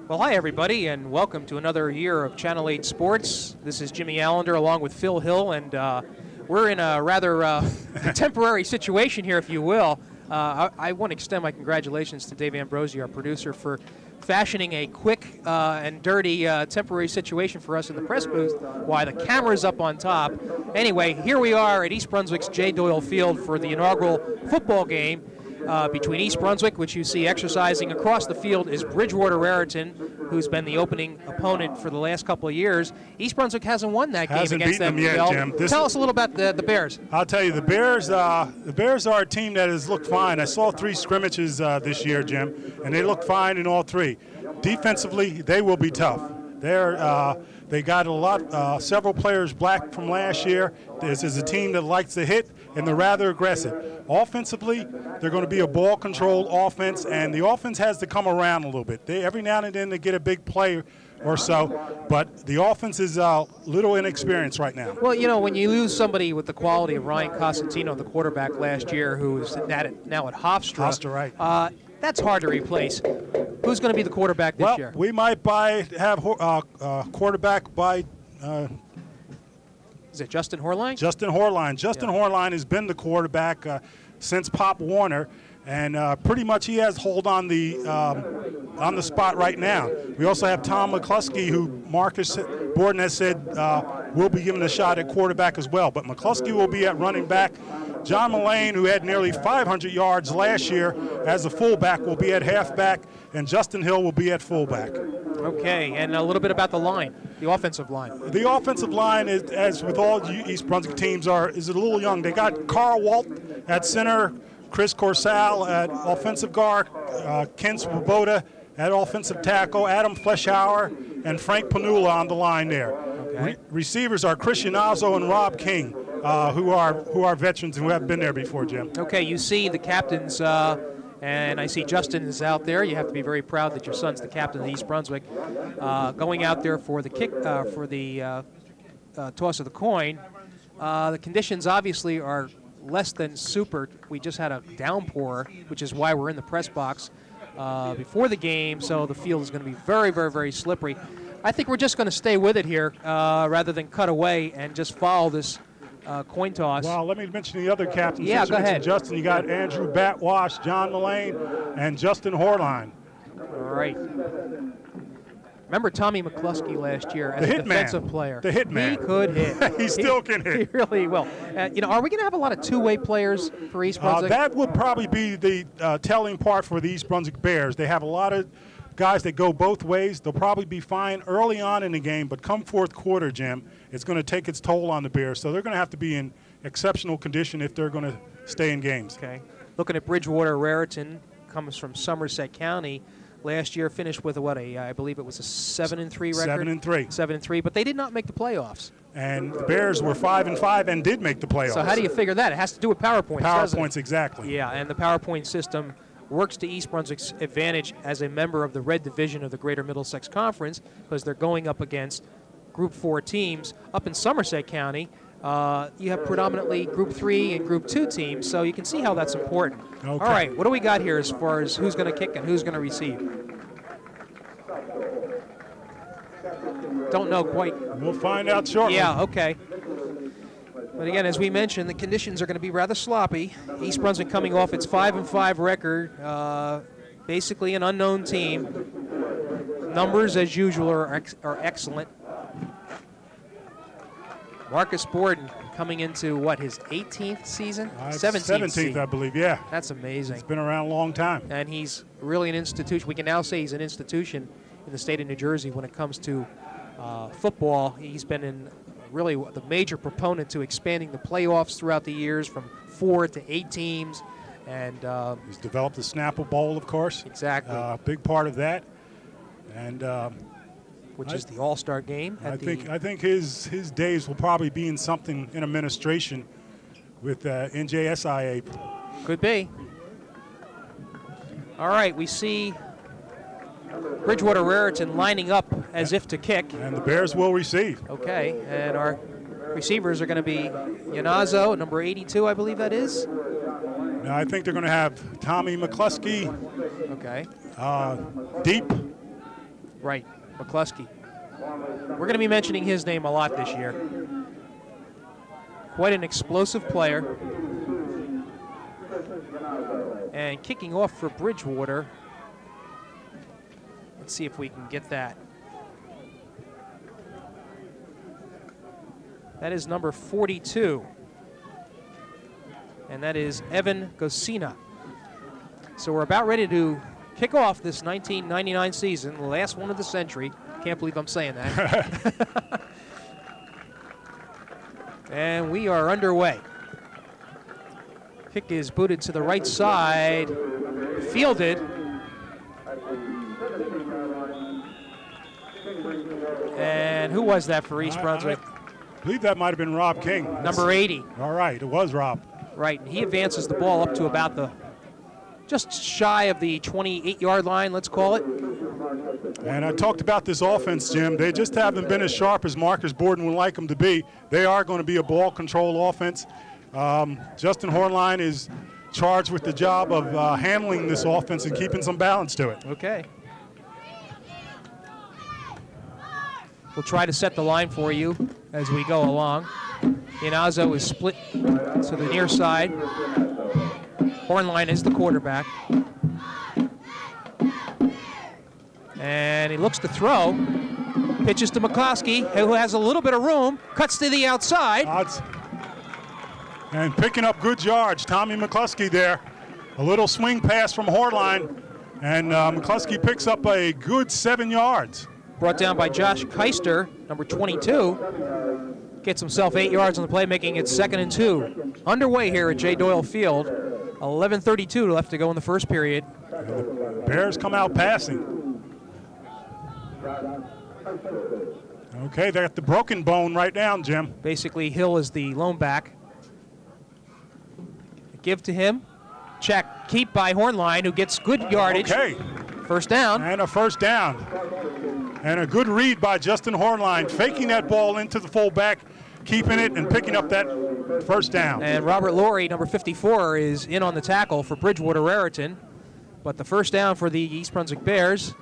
Well, hi, everybody, and welcome to another year of Channel 8 Sports. This is Jimmy Allinder along with Phil Hill, and we're in a rather temporary situation here, if you will. I want to extend my congratulations to Dave Ambrosi, our producer, for fashioning a quick and dirty temporary situation for us in the press booth while the camera's up on top. Anyway, here we are at East Brunswick's J. Doyle Field for the inaugural football game between East Brunswick, which you see exercising across the field, is Bridgewater Raritan, who's been the opening opponent for the last couple of years. East Brunswick hasn't won that game against them yet, Jim. Tell us a little about the Bears. I'll tell you, the Bears are a team that has looked fine. I saw 3 scrimmages this year, Jim, and they looked fine in all 3. Defensively, they will be tough. They got several players black from last year. This is a team that likes to hit, and they're rather aggressive. Offensively, they're going to be a ball-controlled offense, and the offense has to come around a little bit. Every now and then they get a big play or so, but the offense is a little inexperienced right now. Well, you know, when you lose somebody with the quality of Ryan Cosentino, the quarterback last year, who is now at Hofstra, right. That's hard to replace. Who's going to be the quarterback this year? We might have quarterback by is it Justin Horline? Justin Horline. Justin Horline has been the quarterback since Pop Warner, and pretty much he has hold on the spot right now. We also have Tom McCluskey, who Marcus Borden has said will be given a shot at quarterback as well. But McCluskey will be at running back. John Mullane, who had nearly 500 yards last year as a fullback, will be at halfback, and Justin Hill will be at fullback. Okay, and a little bit about the line, the offensive line. The offensive line, is, as with all East Brunswick teams, is a little young. They got Carl Walt at center, Chris Corsal at offensive guard, Ken Swoboda at offensive tackle, Adam Fleschauer, and Frank Panula on the line there. Okay. Receivers are Christian Azzo and Rob King, who are veterans who have been there before, Jim. Okay, you see the captains, and I see Justin is out there. You have to be very proud that your son's the captain of East Brunswick, going out there for the kick, for the toss of the coin. The conditions obviously are less than super. We just had a downpour, which is why we're in the press box before the game, so the field is going to be very, very, very slippery. I think we're just going to stay with it here rather than cut away and just follow this coin toss. Well, let me mention the other captains. Yeah, go ahead. Justin, you got Andrew Batwash, John Mullane, and Justin Horline. All right. Remember Tommy McCluskey last year as a defensive player. The hitman. He could hit. He still can hit. He really will. You know, are we going to have a lot of two-way players for East Brunswick? That would probably be the telling part for the East Brunswick Bears. They have a lot of guys that go both ways. They'll probably be fine early on in the game, but come fourth quarter, Jim, it's going to take its toll on the Bears. So they're going to have to be in exceptional condition if they're going to stay in games. Okay. Looking at Bridgewater Raritan, comes from Somerset County. Last year finished with I believe it was a 7-3 record. 7-3. 7-3, but they did not make the playoffs. And the Bears were 5-5 and did make the playoffs. So how do you figure that? It has to do with PowerPoints. PowerPoints, exactly. Yeah, and the PowerPoint system works to East Brunswick's advantage as a member of the Red Division of the Greater Middlesex Conference, because they're going up against Group 4 teams. Up in Somerset County, you have predominantly Group 3 and Group 2 teams, so you can see how that's important. Okay. All right, what do we got here as far as who's going to kick and who's going to receive? Don't know quite. We'll find out shortly. Yeah, okay. But again, as we mentioned, the conditions are going to be rather sloppy. East Brunswick coming off its 5-5 record, basically an unknown team. Numbers, as usual, are excellent. Marcus Borden coming into, what, his 18th season? 17th, I believe, yeah. That's amazing. It's been around a long time. And he's really an institution. We can now say he's an institution in the state of New Jersey when it comes to football. He's been really the major proponent to expanding the playoffs throughout the years from 4 to 8 teams. And he's developed the Snapple Bowl, of course. Exactly. Big part of that. And which is the All-Star game. I think his days will probably be in something in administration with NJSIA. Could be. All right, we see Bridgewater Raritan lining up as if to kick. And the Bears will receive. Okay, and our receivers are going to be Yanazzo, number 82, I believe that is. Now I think they're going to have Tommy McCluskey. Okay. Deep. Right, McCluskey. We're going to be mentioning his name a lot this year. Quite an explosive player. And kicking off for Bridgewater. Let's see if we can get that. That is number 42. And that is Evan Gosina. So we're about ready to kick off this 1999 season, the last one of the century. Can't believe I'm saying that. And we are underway. Kick is booted to the right side. Fielded. And who was that for East Brunswick? I believe that might have been Rob King. Number 80. All right, it was Rob. Right, and he advances the ball up to about the, just shy of the 28-yard line, let's call it. And I talked about this offense, Jim. They just haven't been as sharp as Marcus Borden would like them to be. They are going to be a ball control offense. Justin Hornline is charged with the job of handling this offense and keeping some balance to it. Okay. We'll try to set the line for you as we go along. Inazo is split to the near side. Hornline is the quarterback. And he looks to throw. Pitches to McCloskey, who has a little bit of room. Cuts to the outside. And picking up good yards. Tommy McCluskey there. A little swing pass from Hornline. And McCluskey picks up a good 7 yards. Brought down by Josh Keister, number 22. Gets himself 8 yards on the play, making it 2nd and 2. Underway here at J. Doyle Field. 11:32 left to go in the first period. And the Bears come out passing. Okay, they got the broken bone right down, Jim. Basically, Hill is the lone back. Give to him. Check. Keep by Hornline, who gets good yardage. Okay. First down. And a first down. And a good read by Justin Hornline, faking that ball into the fullback, keeping it and picking up that first down. And Robert Laurie, number 54, is in on the tackle for Bridgewater Raritan. But the first down for the East Brunswick Bears.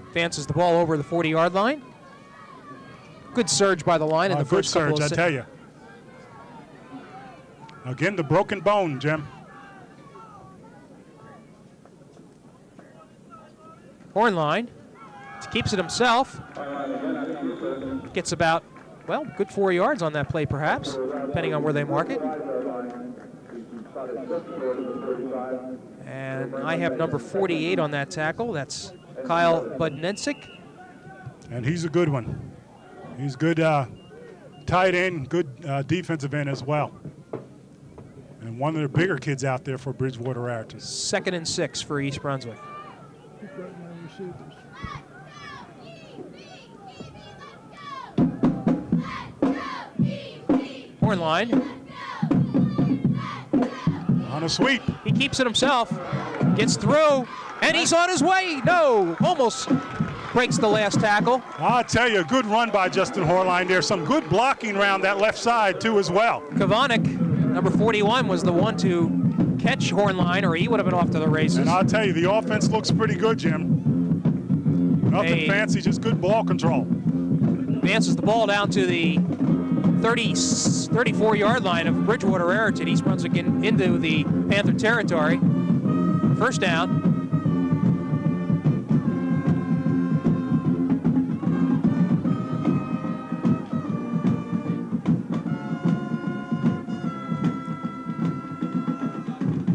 Advances the ball over the 40-yard line. Good surge by the line in the first couple of surge, I tell you. Again, the broken bone, Jim. Hornline keeps it himself. Gets about, well, good 4 yards on that play, perhaps, depending on where they mark it. And I have number 48 on that tackle. That's Kyle Budnensick. And he's a good one. He's good tight end, good defensive end as well. And one of the bigger kids out there for Bridgewater Raritan. 2nd and 6 for East Brunswick. Hornline. On a sweep. He keeps it himself. Gets through. And he's on his way. No, almost breaks the last tackle. I'll tell you, a good run by Justin Hornline there. Some good blocking around that left side, too, as well. Kavanik, number 41, was the one to catch Hornline, or he would have been off to the races. And I'll tell you, the offense looks pretty good, Jim. Nothing fancy, just good ball control. Advances the ball down to the 34-yard line of Bridgewater Raritan. East Brunswick into the Panther territory. First down.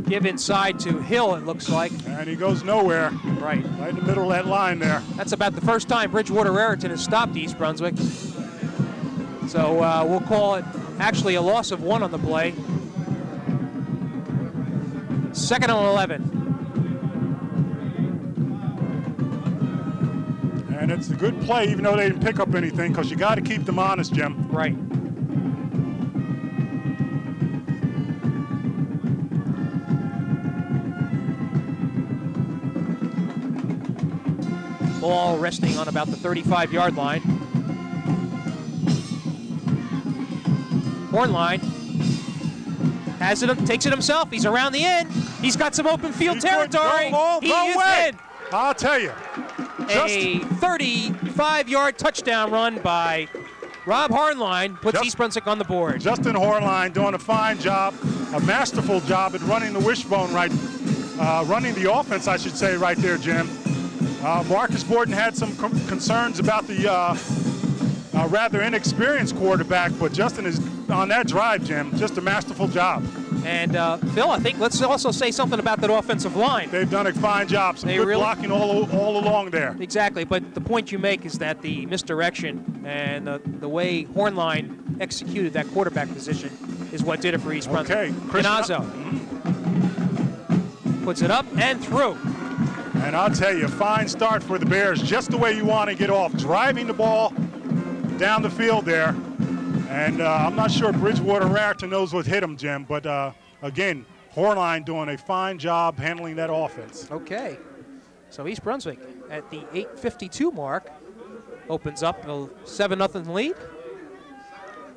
Give inside to Hill, it looks like. And he goes nowhere. Right. Right in the middle of that line there. That's about the first time Bridgewater Raritan has stopped East Brunswick. So we'll call it actually a loss of 1 on the play. 2nd and 11. And it's a good play, even though they didn't pick up anything, because you got to keep them honest, Jim. Right. Ball resting on about the 35-yard line. Hornline has it, takes it himself. He's around the end. He's got some open field territory. Go he is away. in. I'll tell you. A 35-yard touchdown run by Rob Hornline puts East Brunswick on the board. Justin Hornline doing a fine job, a masterful job at running the wishbone running the offense, I should say, right there, Jim. Marcus Borden had some concerns about the rather inexperienced quarterback, but Justin is on that drive, Jim. Just a masterful job. And Phil, I think let's also say something about that offensive line. They've done a fine job. Some good blocking all along there. Exactly, but the point you make is that the misdirection and the way Hornline executed that quarterback position is what did it for East Brunswick. Okay, Ganazo puts it up and through. And I'll tell you, fine start for the Bears, just the way you want to get off, driving the ball down the field there. And I'm not sure Bridgewater Raritan knows what hit him, Jim, but again, Hornline doing a fine job handling that offense. Okay, so East Brunswick at the 8:52 mark opens up a 7-0 lead.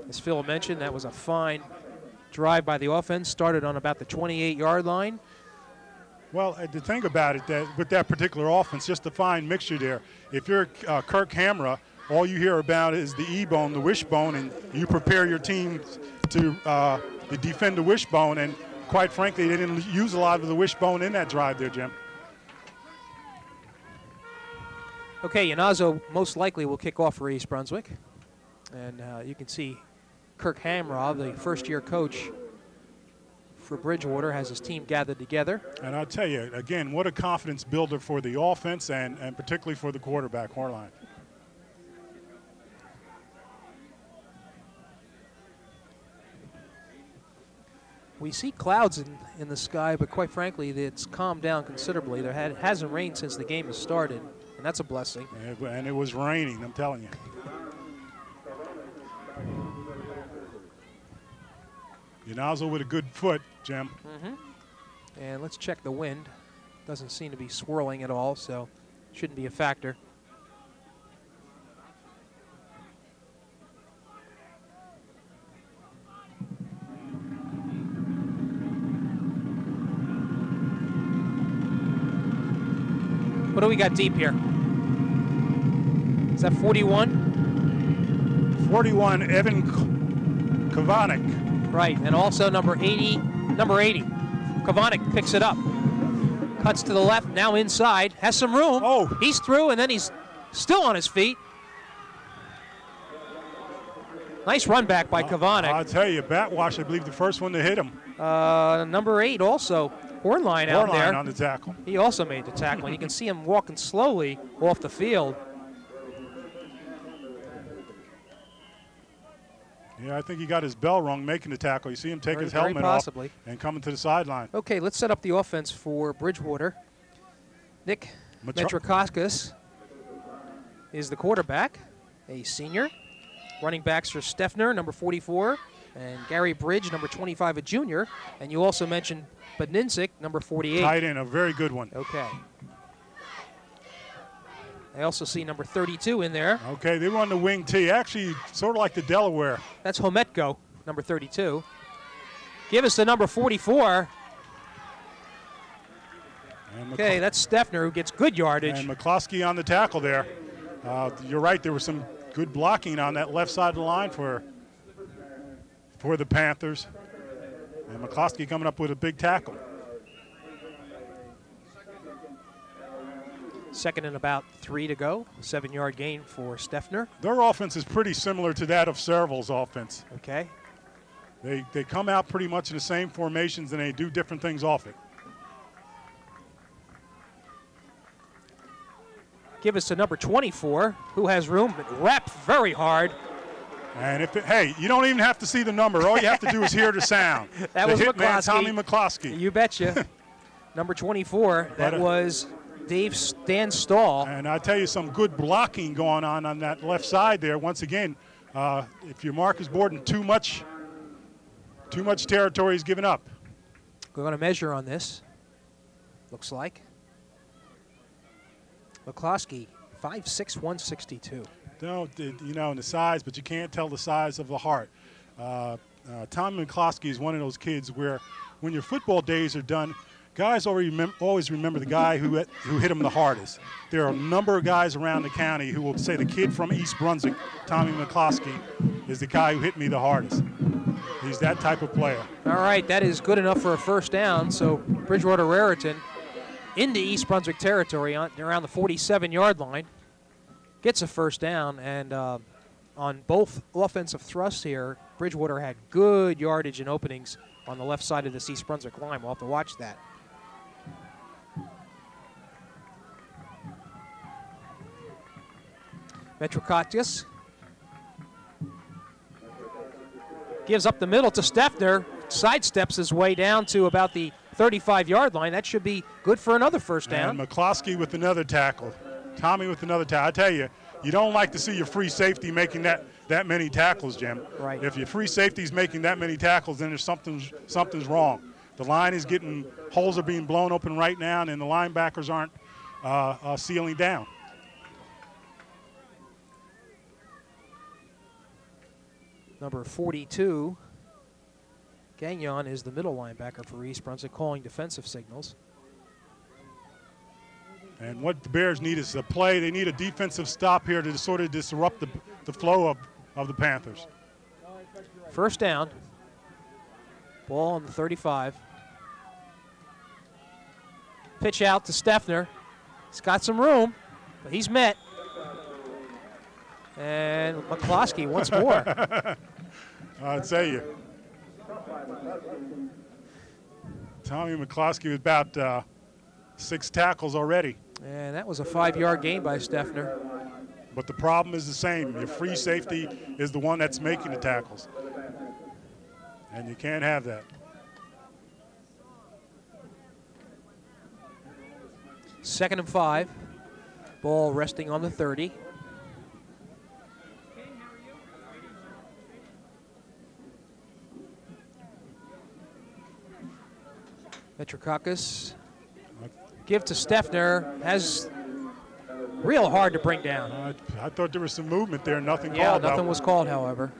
As Phil mentioned, that was a fine drive by the offense, started on about the 28-yard line. Well, the thing about it, that with that particular offense, just a fine mixture there. If you're Kirk Hamra, all you hear about is the E-bone, the wishbone, and you prepare your team to defend the wishbone. And quite frankly, they didn't use a lot of the wishbone in that drive there, Jim. Okay, Yanazo most likely will kick off for East Brunswick. And you can see Kirk Hamra, the first-year coach for Bridgewater, has his team gathered together. And I'll tell you, again, what a confidence builder for the offense and particularly for the quarterback, Hornline. We see clouds in the sky, but quite frankly, it's calmed down considerably. There hasn't rained since the game has started, and that's a blessing. And it was raining, I'm telling you. Yanazo with a good foot, Jim. And let's check the wind. Doesn't seem to be swirling at all, so shouldn't be a factor. What do we got deep here? Is that 41? 41, Evan Kavanik. Right, and also number 80. Kavanik picks it up. Cuts to the left, now inside, has some room. Oh. He's through, and then he's still on his feet. Nice run back by Kavanik. I'll tell you, Batwash, I believe the first one to hit him. Number 8 also. Hornline out there. Hornline on the tackle. He also made the tackle. And you can see him walking slowly off the field. Yeah, I think he got his bell rung making the tackle. You see him take his helmet off and coming to the sideline. Okay, let's set up the offense for Bridgewater. Nick Metrokakis is the quarterback, a senior. Running backs are Steffner, number 44, and Gary Bridge, number 25, a junior. And you also mentioned Badninzik, number 48. Tight end, a very good one. Okay. I also see number 32 in there. Okay, they run the wing T. Actually, sort of like the Delaware. That's Hometko, number 32. Give us the number 44. Okay, that's Steffner, who gets good yardage. And McCloskey on the tackle there. You're right, there was some good blocking on that left side of the line for the Panthers. And McCloskey coming up with a big tackle. Second and about 3 to go. 7-yard gain for Steffner. Their offense is pretty similar to that of Serval's offense. Okay. They come out pretty much in the same formations and they do different things off it. Give us to number 24, who has room, but rep very hard. And hey, you don't even have to see the number. All you have to do is hear the sound. That was McCloskey. Tommy McCloskey. You betcha. Number 24, that was Dan Stahl. And I tell you, some good blocking going on that left side there. Once again, if your Marcus Borden too much territory is given up. We're going to measure on this. Looks like McCloskey, 5'6", 162. No, you know, in the size, but you can't tell the size of the heart. Tom McCloskey is one of those kids where when your football days are done, guys always remember the guy who hit him the hardest. There are a number of guys around the county who will say the kid from East Brunswick, Tommy McCloskey, is the guy who hit me the hardest. He's that type of player. All right, that is good enough for a first down. So Bridgewater Raritan into East Brunswick territory around the 47-yard line. Gets a first down, and on both offensive thrusts here, Bridgewater had good yardage and openings on the left side of this East Brunswick line. We'll have to watch that. Metrokakis gives up the middle to Steffner, sidesteps his way down to about the 35-yard line. That should be good for another first down. And McCloskey with another tackle. Tommy with another tackle. I tell you, you don't like to see your free safety making that many tackles, Jim. Right. If your free safety's making that many tackles, then there's something's wrong. The line is getting, holes are being blown open right now, and the linebackers aren't sealing down. Number 42, Gagnon, is the middle linebacker for East Brunswick, calling defensive signals. And what the Bears need is a play. They need a defensive stop here to sort of disrupt the flow of the Panthers. First down. Ball on the 35. Pitch out to Steffner. He's got some room, but he's met. And McCloskey once more. I'll tell you. Tommy McCloskey with about 6 tackles already. And that was a 5-yard gain by Steffner. But the problem is the same. Your free safety is the one that's making the tackles. And you can't have that. Second and 5. Ball resting on the 30. Metrokakis. Give to Steffner. Has real hard to bring down. I thought there was some movement there. Nothing called. Yeah, nothing was called, however.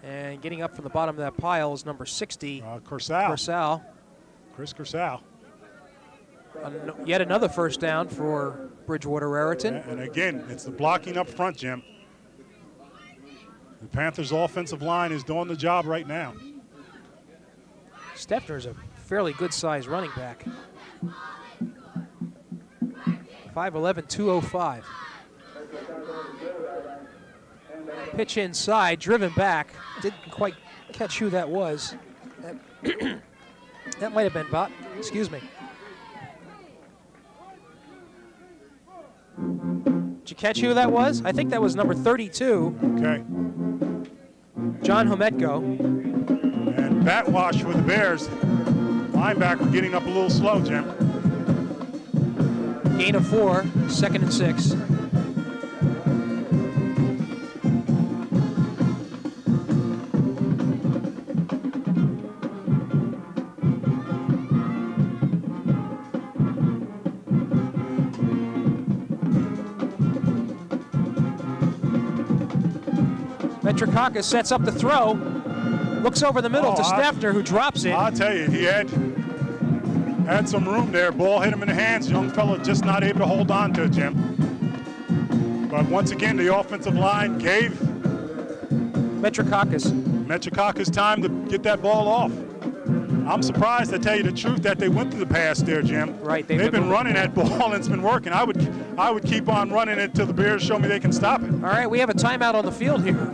And getting up from the bottom of that pile is number 60. Corsal. Chris Corsal. Yet another first down for Bridgewater Raritan. And again, it's the blocking up front, Jim. The Panthers' offensive line is doing the job right now. Steffner's a fairly good-sized running back. 5'11", 205. Pitch inside, driven back. Didn't quite catch who that was. That might have been Bot. Excuse me. Did you catch who that was? I think that was number 32. Okay. John Hometko. And bat wash for the Bears. Linebacker getting up a little slow, Jim. Gain of 4, second and 6. Metrokakis sets up the throw. Looks over the middle to Steffner, who drops it. I'll tell you, he had some room there. Ball hit him in the hands. Young fellow just not able to hold on to it, Jim. But once again, the offensive line gave Metrokakis time to get that ball off. I'm surprised, to tell you the truth, that they went to the pass there, Jim. Right. They've been running that ball, and it's been working. I would keep on running it until the Bears show me they can stop it. All right, we have a timeout on the field here,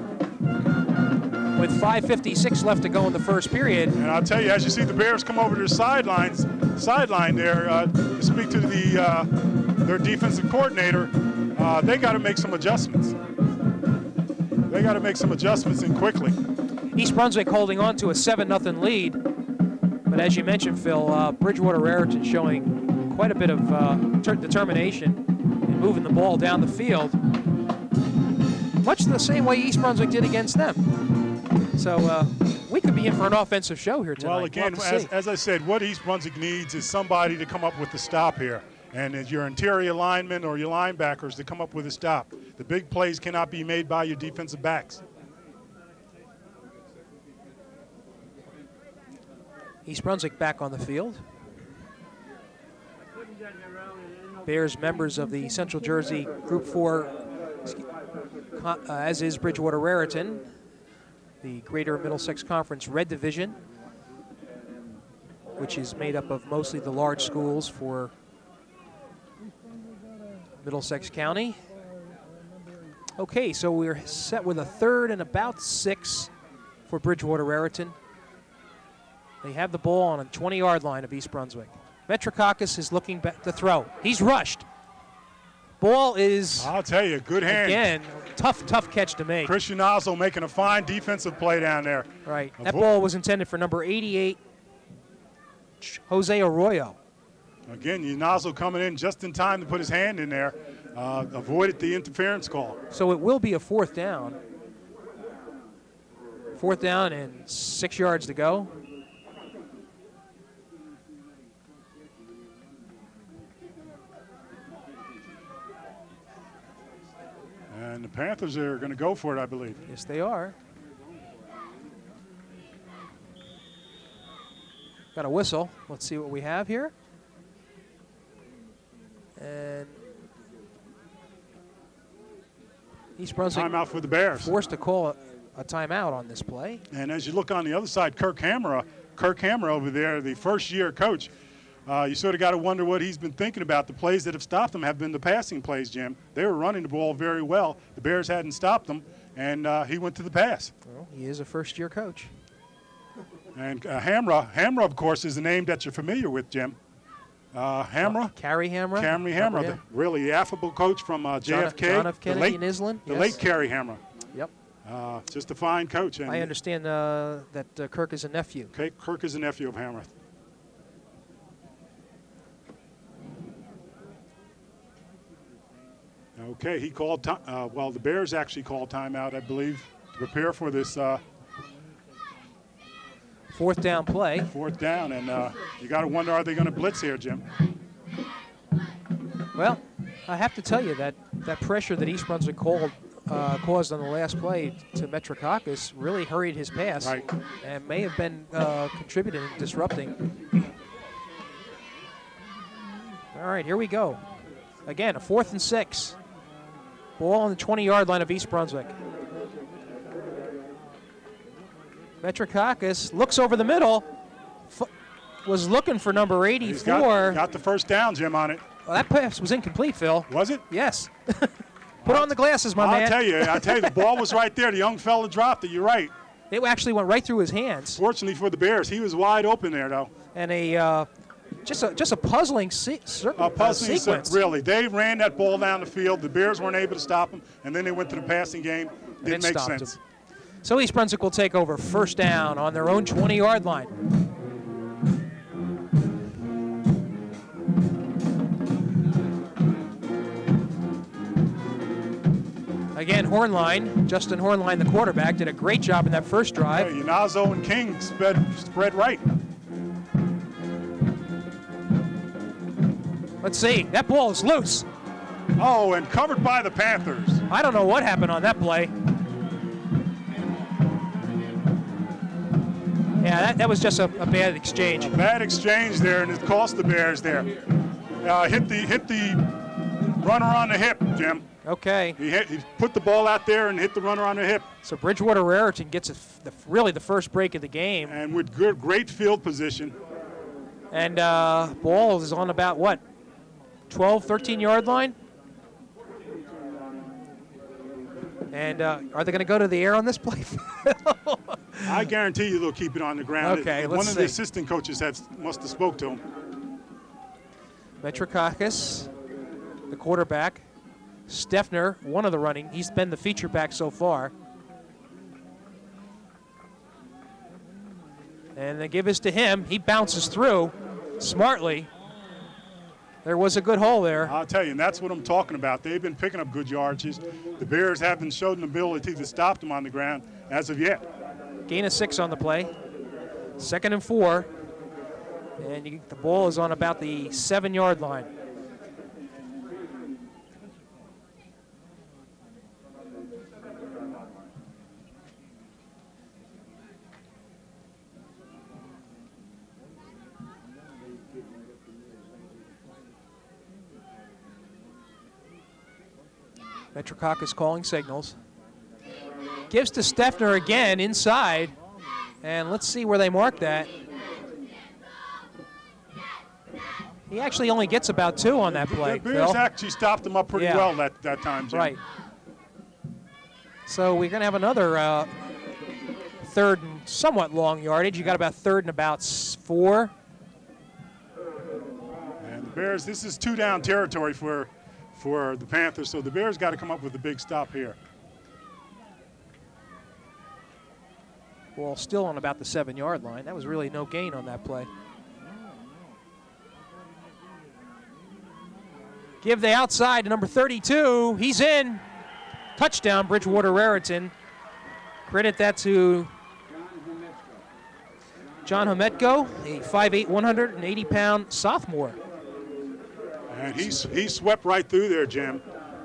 with 5:56 left to go in the first period. And I'll tell you, as you see the Bears come over to the sideline there to speak to their defensive coordinator, they got to make some adjustments. They got to make some adjustments, and quickly. East Brunswick holding on to a 7-0 lead. But as you mentioned, Phil, Bridgewater Raritan showing quite a bit of determination in moving the ball down the field, much the same way East Brunswick did against them. So we could be in for an offensive show here tonight. Well, again, as I said, what East Brunswick needs is somebody to come up with the stop here. And as your interior linemen or your linebackers to come up with a stop. The big plays cannot be made by your defensive backs. East Brunswick back on the field. Bears members of the Central Jersey Group 4, as is Bridgewater Raritan, the Greater Middlesex Conference Red Division, which is made up of mostly the large schools for Middlesex County. Okay, so we're set with a third and about 6 for Bridgewater Raritan. They have the ball on a 20-yard line of East Brunswick. Metrikakis is looking back to throw. He's rushed. Ball is, I'll tell you, good hand. Again, tough catch to make. Christian Oslo making a fine defensive play down there. Right. That ball was intended for number 88, Jose Arroyo. Again, Unazo coming in just in time to put his hand in there, avoided the interference call. So it will be a 4th down. 4th down and 6 yards to go. And the Panthers are going to go for it, I believe. Yes, they are. Got a whistle. Let's see what we have here. And East Brunswick timeout for the Bears. Forced to call a timeout on this play. And as you look on the other side, Kirk Hammer over there, the first-year coach, you sort of got to wonder what he's been thinking about. The plays that have stopped them have been the passing plays, Jim. They were running the ball very well. The Bears hadn't stopped them, and he went to the pass. Well, he is a first-year coach. And Hamra, of course, is a name that you're familiar with, Jim. Hamra. Carrie Hamra. Carrie Hamra, really the affable coach from JFK. John F. Kennedy in Island. The late Carrie Hamra. Yep. Just a fine coach. And I understand that Kirk is a nephew. Okay, Kirk is a nephew of Hamra. Okay, he called well, the Bears actually called timeout, I believe, to prepare for this 4th down play. 4th down, and you got to wonder, are they going to blitz here, Jim? Well, I have to tell you that pressure that East Brunswick caused on the last play to Metrikakis really hurried his pass. Right. And may have been contributing and disrupting. All right, here we go. Again, a 4th and 6. Ball on the 20-yard line of East Brunswick. Metrikakis looks over the middle, was looking for number 84. Got the first down, Jim, on it. Well, that pass was incomplete, Phil. Was it? Yes. Put on the glasses, my man. I'll tell you, the ball was right there. The young fella dropped it. You're right. It actually went right through his hands. Fortunately for the Bears, he was wide open there, though. And just a puzzling sequence. Really. They ran that ball down the field. The Bears weren't able to stop them, and then they went to the passing game. Didn't make sense. So East Brunswick will take over 1st down on their own 20-yard line. Again, Hornline, Justin Hornline, the quarterback, did a great job in that first drive. Yeah, Unazo and King spread right. Let's see. That ball is loose. Oh, and covered by the Panthers. I don't know what happened on that play. Yeah, that was just a bad exchange. A bad exchange there, and it cost the Bears there. Hit the runner on the hip, Jim. Okay. He put the ball out there and hit the runner on the hip. So Bridgewater Raritan gets really the first break of the game. And with great field position. And ball is on about, what, 12, 13-yard line? And are they going to go to the air on this play? I guarantee you they'll keep it on the ground. Okay, One of the assistant coaches must have spoke to him. Metrikakis, the quarterback. Steffner, one of the running. He's been the feature back so far. And they give this to him. He bounces through smartly. There was a good hole there. I'll tell you, and that's what I'm talking about. They've been picking up good yardages. The Bears haven't shown an ability to stop them on the ground as of yet. Gain of 6 on the play. 2nd and 4. And the ball is on about the 7-yard line. Metrokakis calling signals. Gives to Steffner again inside. And let's see where they mark that. He actually only gets about 2 on that play. The Bears Phil. actually stopped him up pretty well that time, Jim. Right. So we're going to have another third and somewhat long yardage. You got about third and about 4. And the Bears, this is 2-down territory for the Panthers, so the Bears got to come up with a big stop here. Ball still on about the 7-yard line. That was really no gain on that play. Give the outside to number 32. He's in. Touchdown, Bridgewater Raritan. Credit that to John Hometko, a 5'8", 180-pound sophomore. And he swept right through there, Jim.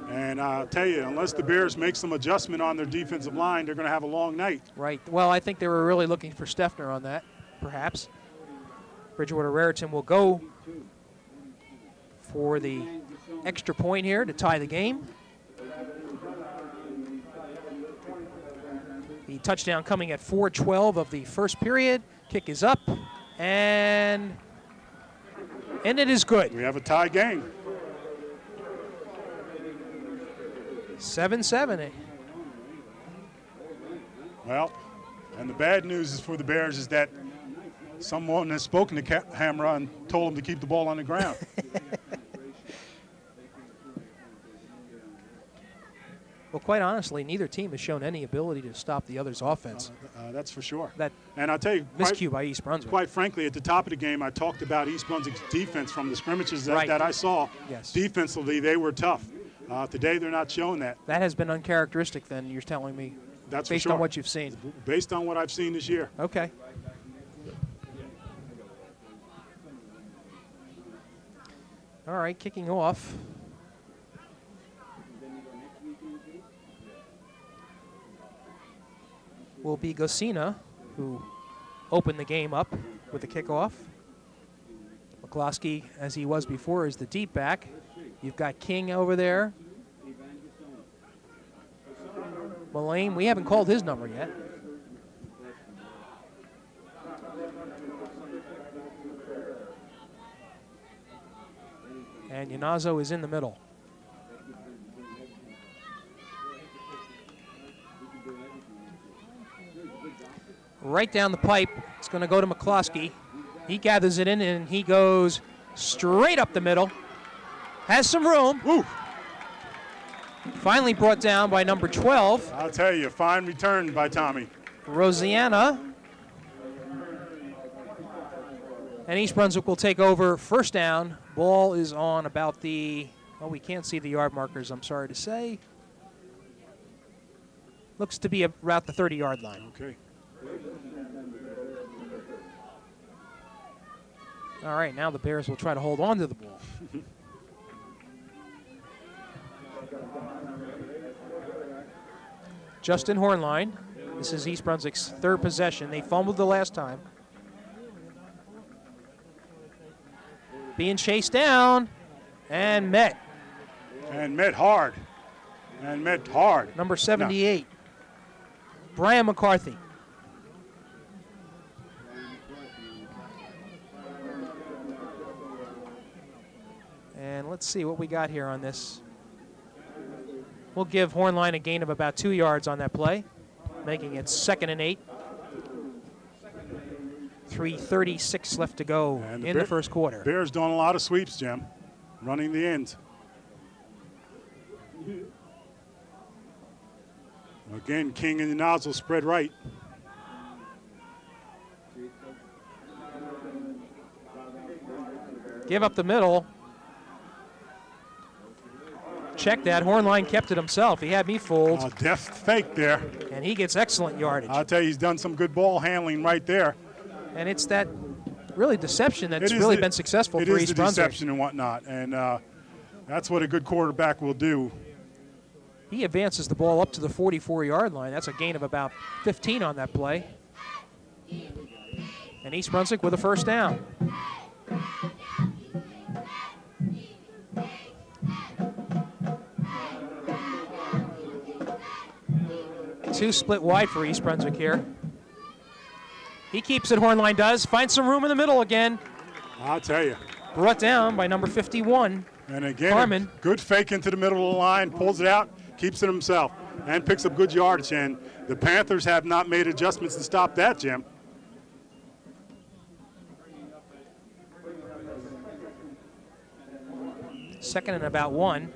And I'll tell you, unless the Bears make some adjustment on their defensive line, they're going to have a long night. Right. Well, I think they were really looking for Steffner on that, perhaps. Bridgewater Raritan will go for the extra point here to tie the game. The touchdown coming at 4:12 of the first period. Kick is up, and it is good. We have a tie game. 7-7. Well, and the bad news is for the Bears is that someone has spoken to Hamra and told him to keep the ball on the ground. Well, quite honestly, neither team has shown any ability to stop the other's offense. That's for sure. And I'll tell you, miscue by East Brunswick. Quite frankly, at the top of the game, I talked about East Brunswick's defense from the scrimmages that I saw. Yes. Defensively, they were tough. Today, they're not showing that. That has been uncharacteristic, then, you're telling me, That's based for sure. on what you've seen. Based on what I've seen this year. Okay. All right, kicking off. Will be Gosina, who opened the game up with the kickoff. McCloskey, as he was before, is the deep back. You've got King over there. Mullane, we haven't called his number yet. And Yanazo is in the middle. Right down the pipe, it's going to go to McCloskey. He gathers it in, and he goes straight up the middle. Has some room. Ooh. Finally brought down by number 12. I'll tell you, fine return by Tommy. Rosianna. And East Brunswick will take over first down. Ball is on about the, well, we can't see the yard markers, I'm sorry to say. Looks to be about the 30-yard line. Okay. All right, now the Bears will try to hold on to the ball. Justin Hornline. This is East Brunswick's third possession. They fumbled the last time. Being chased down and met. And met hard. And met hard. Number 78, no. Brian McCarthy. And let's see what we got here on this. We'll give Hornline a gain of about 2 yards on that play, making it 2nd and 8. 3:36 left to go in the first quarter. Bears doing a lot of sweeps, Jim, running the ends. Again, King and the nozzle spread right. Give up the middle. Check that. Hornline kept it himself. He had me fooled. Deft fake there. And he gets excellent yardage. I'll tell you, he's done some good ball handling right there. And it's that really deception that's really been successful for East Brunswick. It is the deception and whatnot. And that's what a good quarterback will do. He advances the ball up to the 44-yard line. That's a gain of about 15 on that play. And East Brunswick with a first down. 2 split wide for East Brunswick here. He keeps it, Hornline does. Finds some room in the middle again. I'll tell you. Brought down by number 51. And again, Harmon. Good fake into the middle of the line, pulls it out, keeps it himself, and picks up good yardage. And the Panthers have not made adjustments to stop that, Jim. Second and about 1.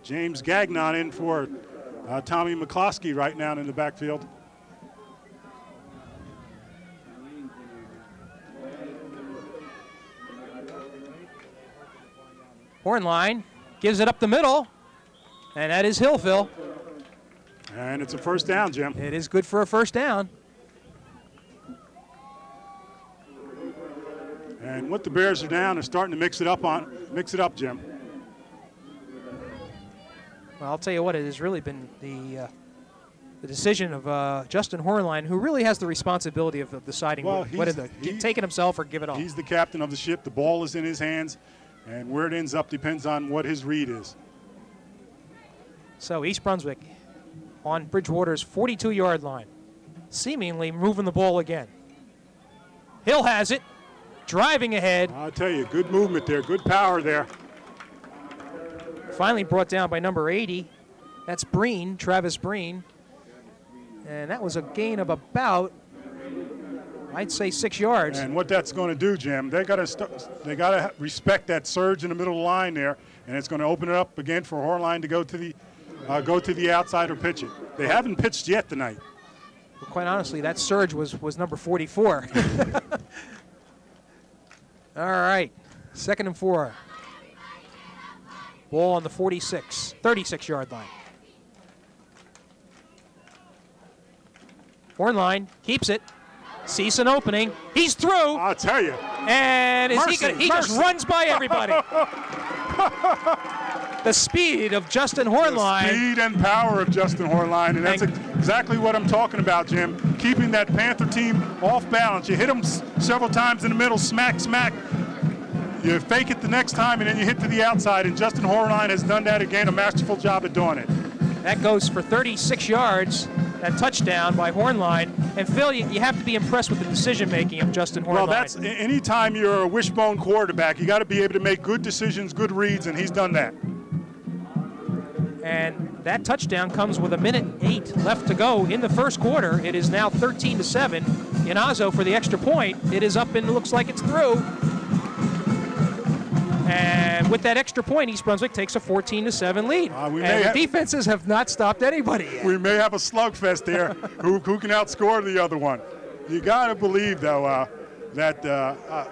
James Gagnon in for Tommy McCloskey right now in the backfield. Hornline gives it up the middle, and that is Hill, Phil. And it's a first down, Jim. It is good for a first down. And what the Bears are down, they're starting to mix it up, Jim. Well, I'll tell you what, it has really been the decision of Justin Hornline, who really has the responsibility of deciding taking himself or give it off. He's the captain of the ship. The ball is in his hands, and where it ends up depends on what his read is. So East Brunswick on Bridgewater's 42-yard line, seemingly moving the ball again. Hill has it, driving ahead. I'll tell you, good movement there, good power there. Finally brought down by number 80. That's Breen, Travis Breen. And that was a gain of about, I'd say, 6 yards. And what that's going to do, Jim, they got to respect that surge in the middle of the line there, and it's going to open it up again for Hornline to go to the outside or pitch it. They haven't pitched yet tonight. Well, quite honestly, that surge was number 44. All right, 2nd and 4. Ball on the 36-yard line. Hornline keeps it, sees an opening. He's through. I'll tell you. And he just runs by everybody. The speed of Justin Hornline. The speed and power of Justin Hornline, and that's exactly what I'm talking about, Jim. Keeping that Panther team off balance. You hit them several times in the middle, smack, smack. You fake it the next time, and then you hit to the outside, and Justin Hornline has done that again, a masterful job at doing it. That goes for 36 yards, that touchdown by Hornline. And Phil, you have to be impressed with the decision-making of Justin Hornline. Well, that's anytime you're a wishbone quarterback, you got to be able to make good decisions, good reads, and he's done that. And that touchdown comes with 1:08 left to go in the first quarter. It is now 13-7. Ianazo for the extra point. It is up and it looks like it's through. And with that extra point, East Brunswick takes a 14-7 lead. And the defenses have not stopped anybody yet. We may have a slugfest there. who can outscore the other one? You got to believe, though, that,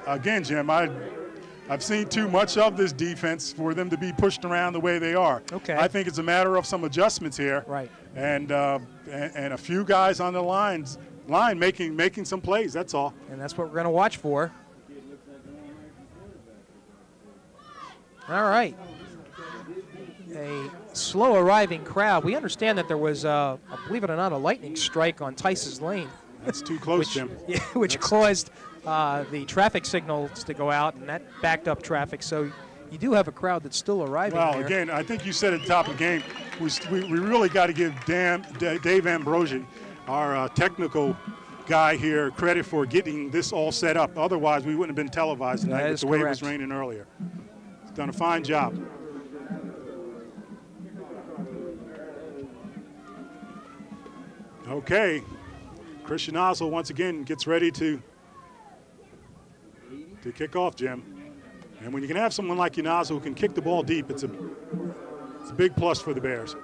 again, Jim, I've seen too much of this defense for them to be pushed around the way they are. Okay. I think it's a matter of some adjustments here. Right. And a few guys on the line making some plays, that's all. And that's what we're going to watch for. All right. A slow arriving crowd. We understand that there was, believe it or not, a lightning strike on Tice's Lane. That's too close, Jim. Yeah, which caused the traffic signals to go out, and that backed up traffic. So you do have a crowd that's still arriving there. Well, again, I think you said at the top of the game, we really got to give Dave Ambrosi, our technical guy here, credit for getting this all set up. Otherwise, we wouldn't have been televised tonight with the way it was raining earlier. He's done a fine job. Okay. Christian Osel once again gets ready to kick off, Jim. And when you can have someone like Ianazo who can kick the ball deep, it's a big plus for the Bears.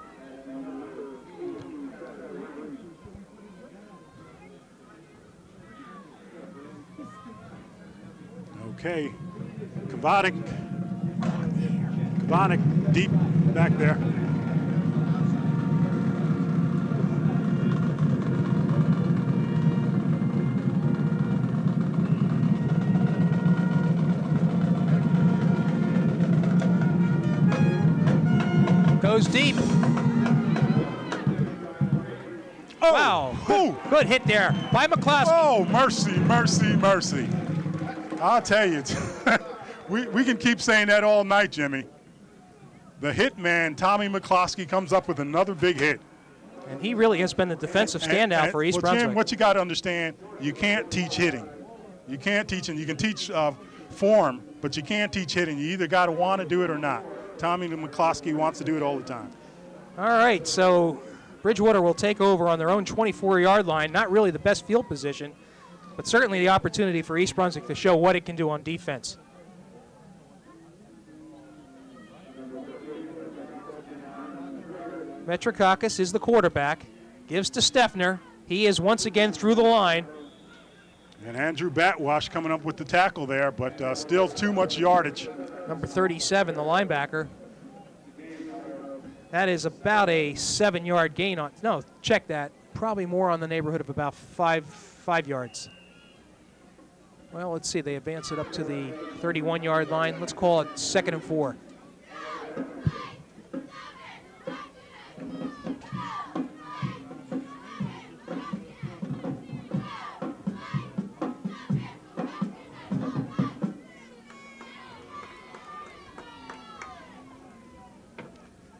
Okay, Kavanik deep back there. Goes deep. Oh, wow, good hit there by McCloskey. Oh, mercy, mercy, mercy. I'll tell you, we can keep saying that all night, Jimmy. the hit man, Tommy McCloskey, comes up with another big hit. And he really has been the defensive standout for East Brunswick. Jim, what you got to understand, you can't teach hitting. You can't teach it. You can teach form, but you can't teach hitting. You either got to want to do it or not. Tommy McCloskey wants to do it all the time. All right, so Bridgewater will take over on their own 24-yard line. Not really the best field position, but certainly the opportunity for East Brunswick to show what it can do on defense. Metrakakis is the quarterback. Gives to Steffner. He is once again through the line. And Andrew Batwash coming up with the tackle there, but still too much yardage. Number 37, the linebacker. That is about a 7-yard gain on. No, check that. Probably more on the neighborhood of about five yards. Well, let's see. They advance it up to the 31-yard line. Let's call it 2nd and 4.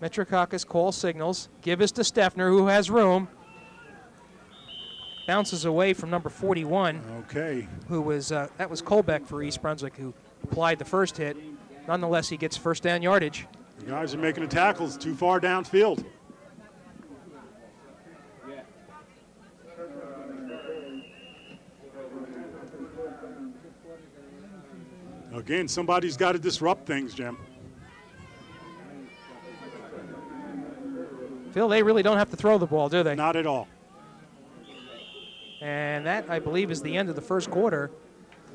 Metrakakis calls signals. Give us to Steffner, who has room. Bounces away from number 41. Okay. Who was that was Colbeck for East Brunswick, who applied the first hit. Nonetheless, he gets first down yardage. The guys are making the tackles too far downfield. Again, somebody's got to disrupt things, Jim. Phil, they really don't have to throw the ball, do they? Not at all. And that, I believe, is the end of the first quarter.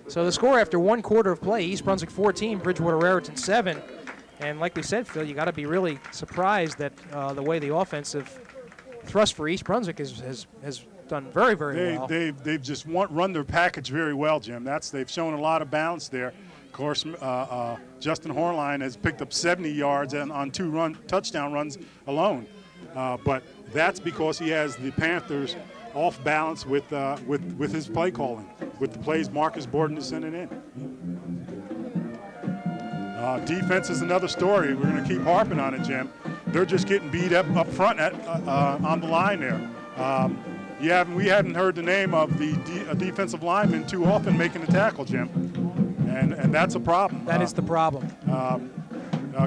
So the score after 1 quarter of play, East Brunswick 14, Bridgewater Raritan 7. And like we said, Phil, you got to be really surprised that the way the offensive thrust for East Brunswick has done very, very well. They've just run their package very well, Jim. They've shown a lot of balance there. Of course, Justin Horline has picked up 70 yards on 2 touchdown runs alone. But that's because he has the Panthers off balance with his play calling, with the plays Marcus Borden is sending in. Defense is another story. We're going to keep harping on it, Jim. They're just getting beat up front on the line there. We hadn't heard the name of the defensive lineman too often making the tackle, Jim, and that's a problem. That is the problem.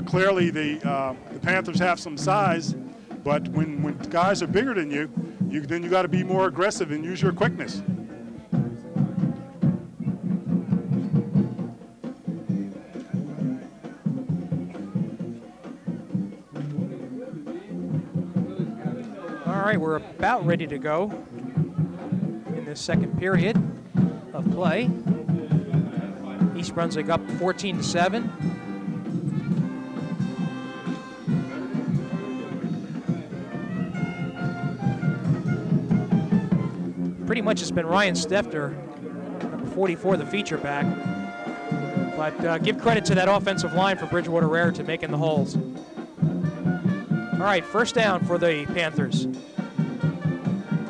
Clearly, the Panthers have some size. But when guys are bigger than you, then you got to be more aggressive and use your quickness. All right, we're about ready to go in this second period of play. East Brunswick up 14-7. Pretty much it's been Ryan Steffner, number 44, the feature back. But give credit to that offensive line for Bridgewater Raritan making the holes. All right, first down for the Panthers.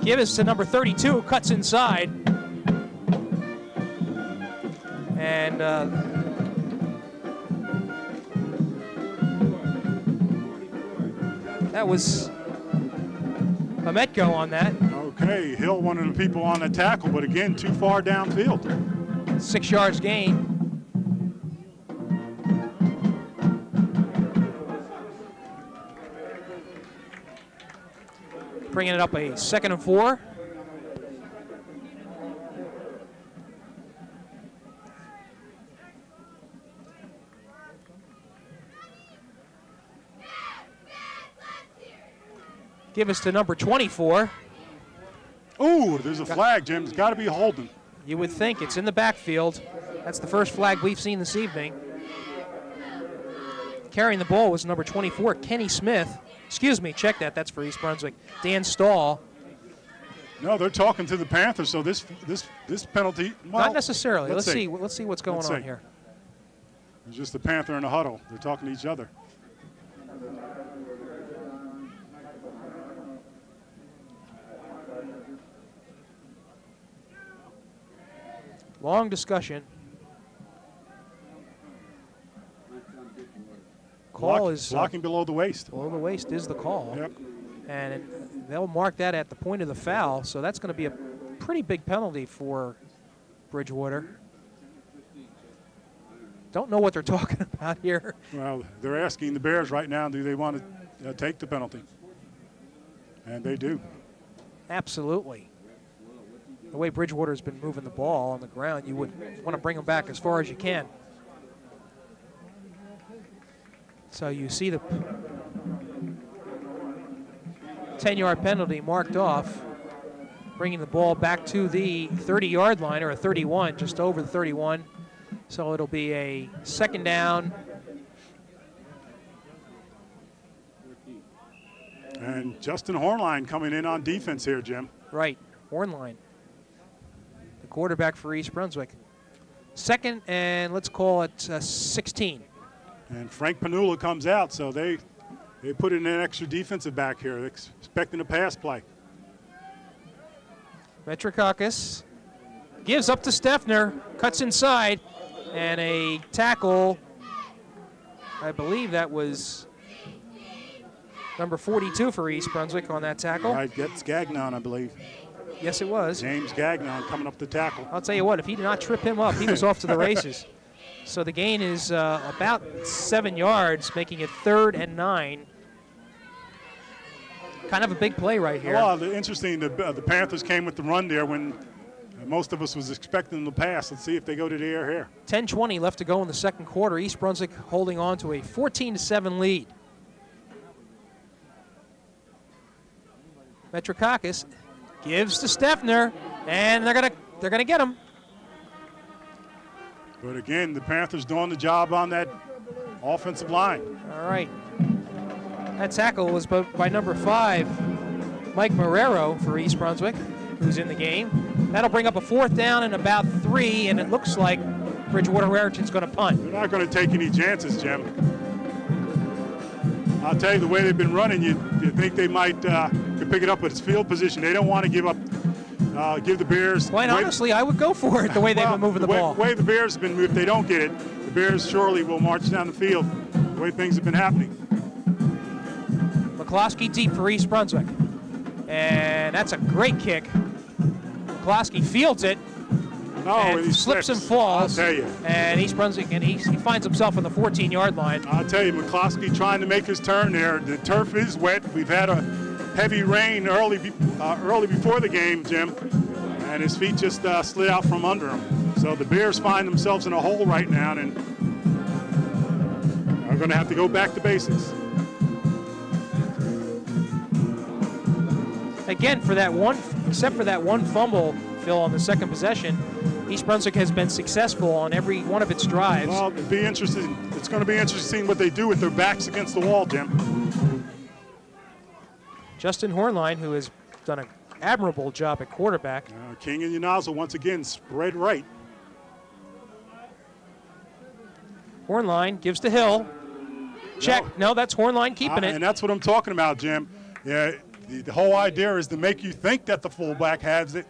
Give us to number 32, cuts inside. And that was Ametko on that. Okay, Hill, one of the people on the tackle, but again, too far downfield. 6 yards gain. Bringing it up a 2nd and 4. Give us to number 24. Ooh, there's a flag, Jim. It's got to be holding. You would think. It's in the backfield. That's the first flag we've seen this evening. Carrying the ball was number 24, Kenny Smith. Excuse me, check that. That's for East Brunswick. Dan Stahl. No, they're talking to the Panthers, so this penalty. Well, not necessarily. Let's see what's going on here. It's just the Panther in the huddle. They're talking to each other. Long discussion. Call is blocking below the waist. Below the waist is the call. Yep. And they'll mark that at the point of the foul, so that's going to be a pretty big penalty for Bridgewater. Don't know what they're talking about here. Well, they're asking the Bears right now, do they want to take the penalty? And they do. Absolutely. The way Bridgewater's been moving the ball on the ground, you would want to bring them back as far as you can. So you see the 10-yard penalty marked off, bringing the ball back to the 30-yard line, or a 31, just over the 31. So it'll be a second down. And Justin Hornline coming in on defense here, Jim. Right, Hornline, the quarterback for East Brunswick. Second, and let's call it 16. And Frank Panula comes out, so they put in an extra defensive back here, expecting a pass play. Metrakakis gives up to Steffner, cuts inside, and a tackle. I believe that was number 42 for East Brunswick on that tackle. Right, gets Gagnon, I believe. Yes, it was. James Gagnon coming up the tackle. I'll tell you what, if he did not trip him up, he was off to the races. So the gain is about 7 yards, making it 3rd and 9. Kind of a big play right here. Well, interesting, the Panthers came with the run there when most of us was expecting them to pass. Let's see if they go to the air here. 10:20 left to go in the second quarter. East Brunswick holding on to a 14-7 lead. Metrakakis gives to Steffner, and they're gonna get him. But again, the Panthers doing the job on that offensive line. All right. That tackle was by number 5, Mike Marrero for East Brunswick, who's in the game. That'll bring up a 4th down and about 3, and it looks like Bridgewater Raritan's going to punt. They're not going to take any chances, Jim. I'll tell you, the way they've been running, you think they might could pick it up, but it's field position. They don't want to give up. Give the Bears. Quite honestly, I would go for it the way they've been moving the ball. The way the Bears have been moved, if they don't get it, the Bears surely will march down the field the way things have been happening. McCloskey deep for East Brunswick. And that's a great kick. McCloskey fields it. And he slips and falls. I'll tell you. And East Brunswick, and he finds himself on the 14-yard line. I'll tell you, McCloskey trying to make his turn there. The turf is wet. We've had a heavy rain early before the game, Jim, and his feet just slid out from under him. So the Bears find themselves in a hole right now, and are going to have to go back to basics. Again, for that one, except for that one fumble, Phil, on the second possession, East Brunswick has been successful on every one of its drives. Well, it'll be interesting. It's going to be interesting what they do with their backs against the wall, Jim. Justin Hornline, who has done an admirable job at quarterback. King and Yanazo once again spread right. Hornline gives to Hill. Check. No, that's Hornline keeping it. And that's what I'm talking about, Jim. Yeah, the whole idea is to make you think that the fullback has it.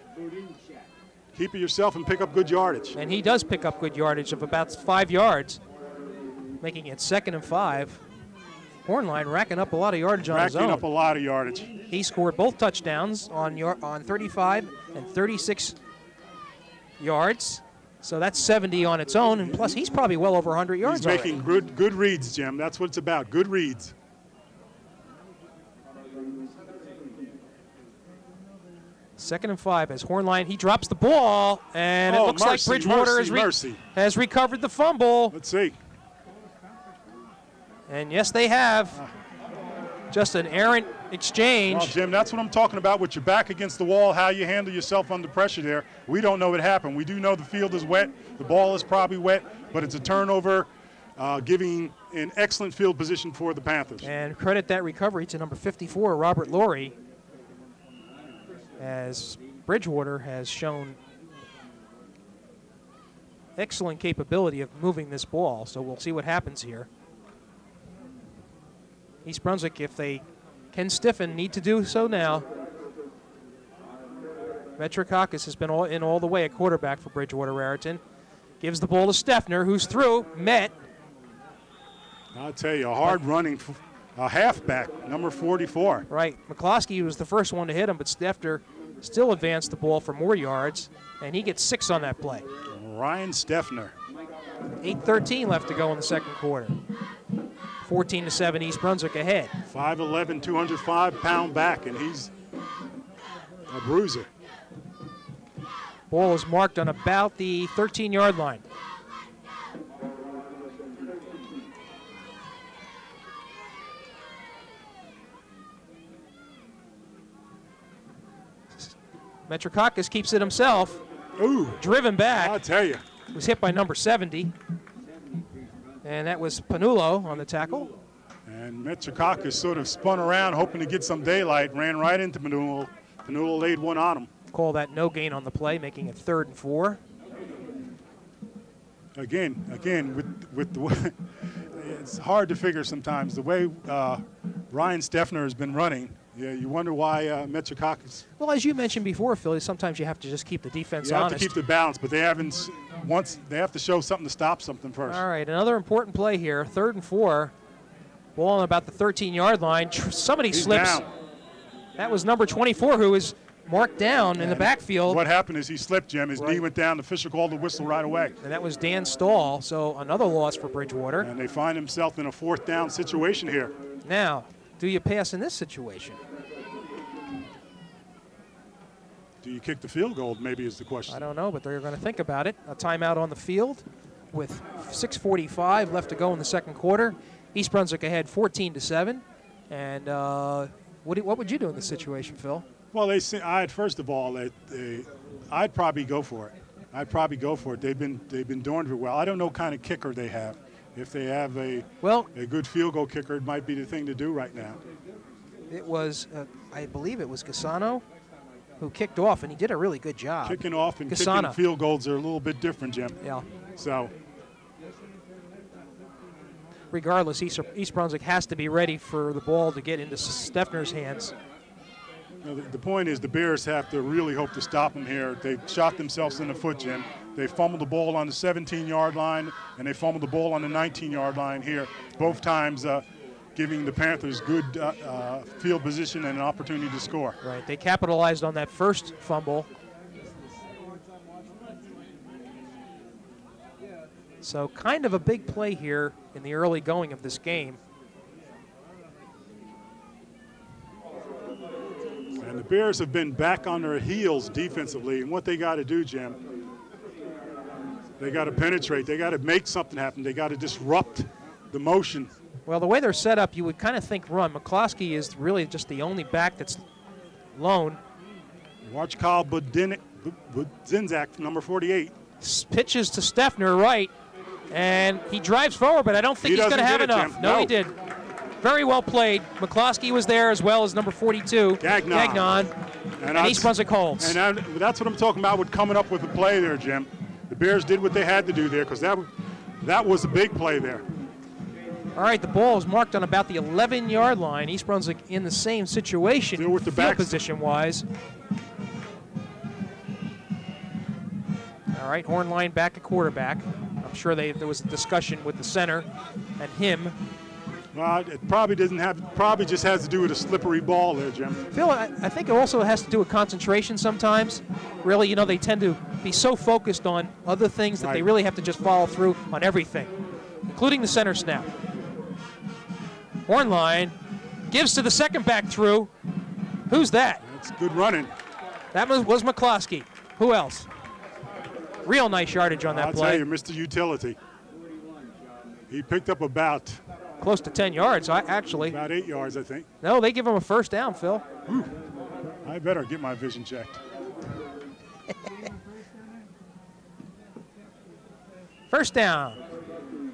Keep it yourself and pick up good yardage. And he does pick up good yardage of about 5 yards, making it 2nd and 5. Hornline racking up a lot of yardage on his own. Racking up a lot of yardage. He scored both touchdowns on 35 and 36 yards. So that's 70 on its own, and plus he's probably well over 100 yards already. He's making good reads, Jim. That's what it's about, good reads. Second and 5 as Hornline, he drops the ball, and it looks like Bridgewater has recovered the fumble. Let's see. And yes, they have. Just an errant exchange. Well, Jim, that's what I'm talking about with your back against the wall, how you handle yourself under pressure there. We don't know what happened. We do know the field is wet. The ball is probably wet, but it's a turnover, giving an excellent field position for the Panthers. And credit that recovery to number 54, Robert Laurie, as Bridgewater has shown excellent capability of moving this ball. So we'll see what happens here. East Brunswick, if they can stiffen, need to do so now. Metrakakis has been all the way at quarterback for Bridgewater Raritan. Gives the ball to Steffner, who's through, met. I'll tell you, a hard running halfback, number 44. Right. McCloskey was the first one to hit him, but Steffner still advanced the ball for more yards, and he gets 6 on that play. Ryan Steffner. 8:13 left to go in the second quarter. 14-7, East Brunswick ahead. 5'11", 205-pound back, and he's a bruiser. Ball is marked on about the 13-yard line. Metrokakis keeps it himself. Ooh. Driven back. I'll tell you. Was hit by number 70. And that was Panulo on the tackle. And Metrokakis sort of spun around hoping to get some daylight, ran right into Panulo. Panulo laid one on him. Call that no gain on the play, making it 3rd and 4. Again, with the way, it's hard to figure sometimes. The way Ryan Steffner has been running, yeah, you wonder why Metrokakis. Well, as you mentioned before, Phil, sometimes you have to just keep the defense honest. You have to keep the balance, but they haven't. Once they have to show something to stop something first. All right, another important play here, 3rd and 4. Ball on about the 13-yard line. Somebody slips. Down. That was number 24, who was marked down in the backfield. What happened is he slipped, Jim. His knee went down. The official called the whistle right away. And that was Dan Stahl, so another loss for Bridgewater. And they find themselves in a 4th down situation here. Now, do you pass in this situation? Do you kick the field goal, maybe is the question. I don't know, but they're going to think about it. A timeout on the field with 6:45 left to go in the second quarter. East Brunswick ahead 14-7. And what would you do in this situation, Phil? Well, first of all, I'd probably go for it. They've been doing it well. I don't know what kind of kicker they have. If they have a good field goal kicker, it might be the thing to do right now. It was, I believe it was Cassano who kicked off, and he did a really good job. Kicking off and kicking field goals are a little bit different, Jim. Yeah. So, regardless, East Brunswick has to be ready for the ball to get into Steffner's hands. The point is the Bears have to really hope to stop them here. They shot themselves in the foot, Jim. They fumbled the ball on the 17-yard line, and they fumbled the ball on the 19-yard line here, both times giving the Panthers good field position and an opportunity to score. Right. They capitalized on that first fumble. So kind of a big play here in the early going of this game. And the Bears have been back on their heels defensively, and what they got to do, Jim, they got to penetrate. They got to make something happen. They got to disrupt the motion. Well, the way they're set up, you would kind of think run. McCloskey is really just the only back that's lone. Watch Kyle Budzinczak, number 48. Pitches to Steffner right, and he drives forward, but I don't think he's going to have enough. Jim. No, he did. Very well played. McCloskey was there as well as number 42, Gagnon. And East Brunswick holds. And that's what I'm talking about with coming up with the play there, Jim. The Bears did what they had to do there because that was a big play there. All right, the ball is marked on about the 11-yard line. East Brunswick in the same situation, still with the field position-wise. All right, Hornline back at quarterback. I'm sure there was a discussion with the center and him. Well, it probably probably just has to do with a slippery ball there, Jim. Phil, I think it also has to do with concentration sometimes. Really, they tend to be so focused on other things that they really have to just follow through on everything, including the center snap. Hornline gives to the second back through. Who's that? It's good running. That was McCloskey. Who else? Real nice yardage on that play. I'll tell you, Mr. Utility. He picked up about close to 10 yards, actually. About 8 yards, I think. No, they give him a first down, Phil. Ooh, I better get my vision checked. First down.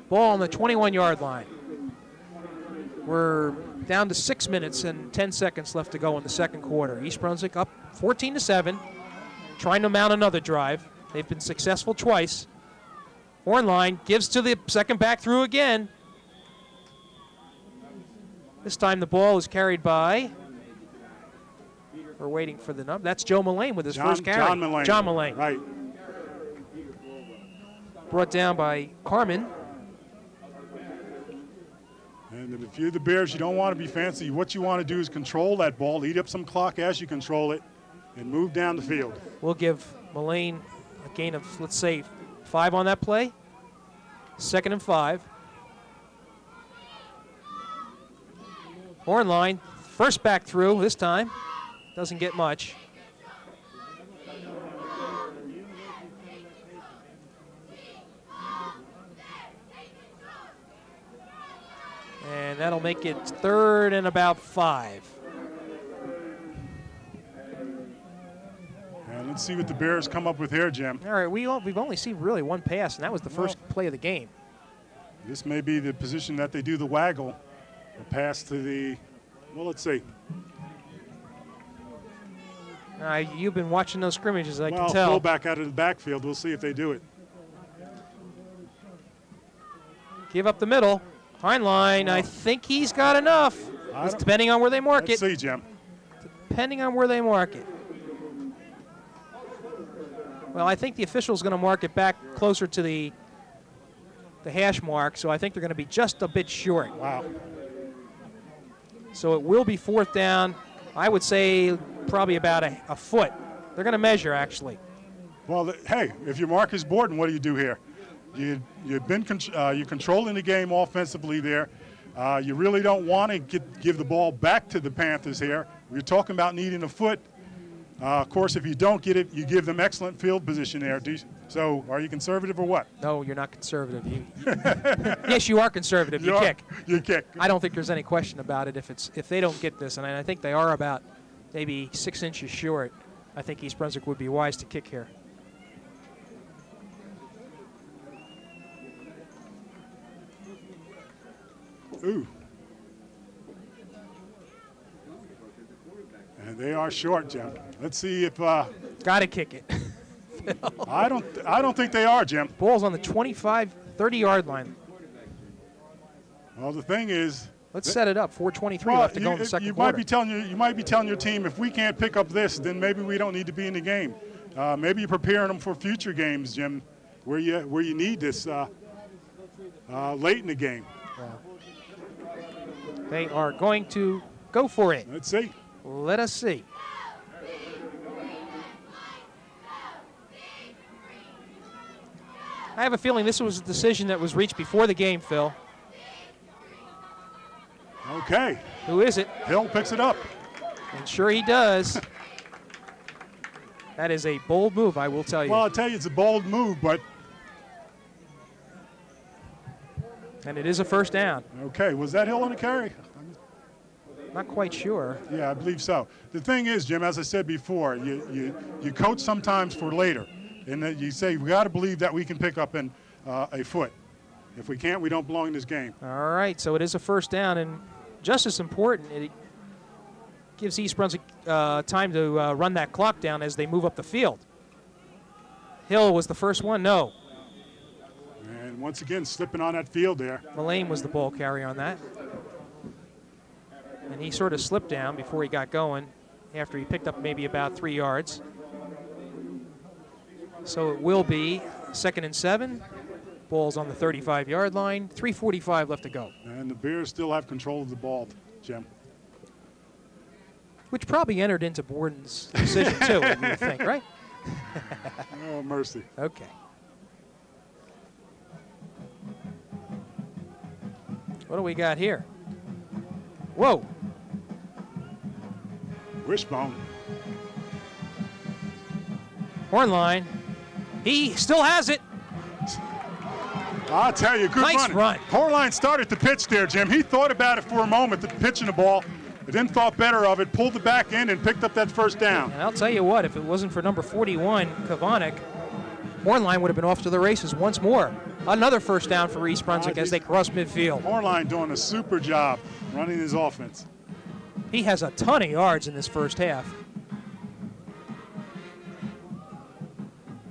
Ball on the 21-yard line. We're down to 6 minutes and 10 seconds left to go in the second quarter. East Brunswick up 14-7, trying to mount another drive. They've been successful twice. Hornline gives to the second back through again. This time the ball is carried by, we're waiting for the number. That's Joe Mullane with his first carry. John Mullane. Right. Brought down by Carmen. And if you're the Bears, you don't want to be fancy. What you want to do is control that ball, eat up some clock as you control it, and move down the field. We'll give Mullane a gain of, let's say, 5 on that play. 2nd and 5. Horn line, first back through this time. Doesn't get much. And that'll make it 3rd and about 5. And let's see what the Bears come up with here, Jim. All right, we've only seen really one pass, and that was the first play of the game. This may be the position that they do the waggle. The pass to the, well, let's see. You've been watching those scrimmages, I can tell. Well, fullback out of the backfield. We'll see if they do it. Give up the middle. Heinlein, I think he's got enough. It's depending on where they mark it. Let's see, Jim. Depending on where they mark it. Well, I think the official's going to mark it back closer to the hash mark, so I think they're going to be just a bit short. Wow. So it will be 4th down. I would say probably about a foot. They're going to measure, actually. Well, hey, if your mark is Borden, what do you do here? You're controlling the game offensively there. You really don't want to give the ball back to the Panthers here. You're talking about needing a foot. Of course, if you don't get it, you give them excellent field position there. So are you conservative or what? No, you're not conservative. Yes, you are conservative. You kick. You kick. I don't think there's any question about it if they don't get this, and I think they are about maybe 6 inches short. I think East Brunswick would be wise to kick here. Ooh. And they are short, Jim. Let's see if. Got to kick it. I don't think they are, Jim. Ball's on the 25, 30-yard line. Well, the thing is. Let's set it up. 4:23 left to go in the second quarter. You might be telling your team, if we can't pick up this, then maybe we don't need to be in the game. Maybe you're preparing them for future games, Jim, where you need this late in the game. Yeah. They are going to go for it. Let's see. Let us see. I have a feeling this was a decision that was reached before the game, Phil. Okay. Who is it? Hill picks it up. And sure he does. That is a bold move, I will tell you. Well, I'll tell you, it's a bold move, but. And it is a 1st down. Okay, was that Hill on the carry? Not quite sure. Yeah, I believe so. The thing is, Jim, as I said before, you coach sometimes for later. And then you say, we got to believe that we can pick up a foot. If we can't, we don't belong in this game. All right, so it is a 1st down, and just as important, it gives East Brunswick time to run that clock down as they move up the field. Hill was the first one, no. And once again, slipping on that field there. Mullane was the ball carrier on that. And he sort of slipped down before he got going after he picked up maybe about 3 yards. So it will be 2nd and 7. Ball's on the 35-yard line. 3:45 left to go. And the Bears still have control of the ball, Jim. Which probably entered into Borden's decision, too, you would think, right? Oh, mercy. Okay. What do we got here? Whoa. Wishbone. Horn line. He still has it. I'll tell you, good nice run. Hornline started the pitch there, Jim. He thought about it for a moment, the pitching the ball, but then thought better of it, pulled the back end, and picked up that 1st down. And I'll tell you what, if it wasn't for number 41, Kavanik, Hornline would have been off to the races once more. Another 1st down for East Brunswick as they cross midfield. Hornline doing a super job running his offense. He has a ton of yards in this 1st half.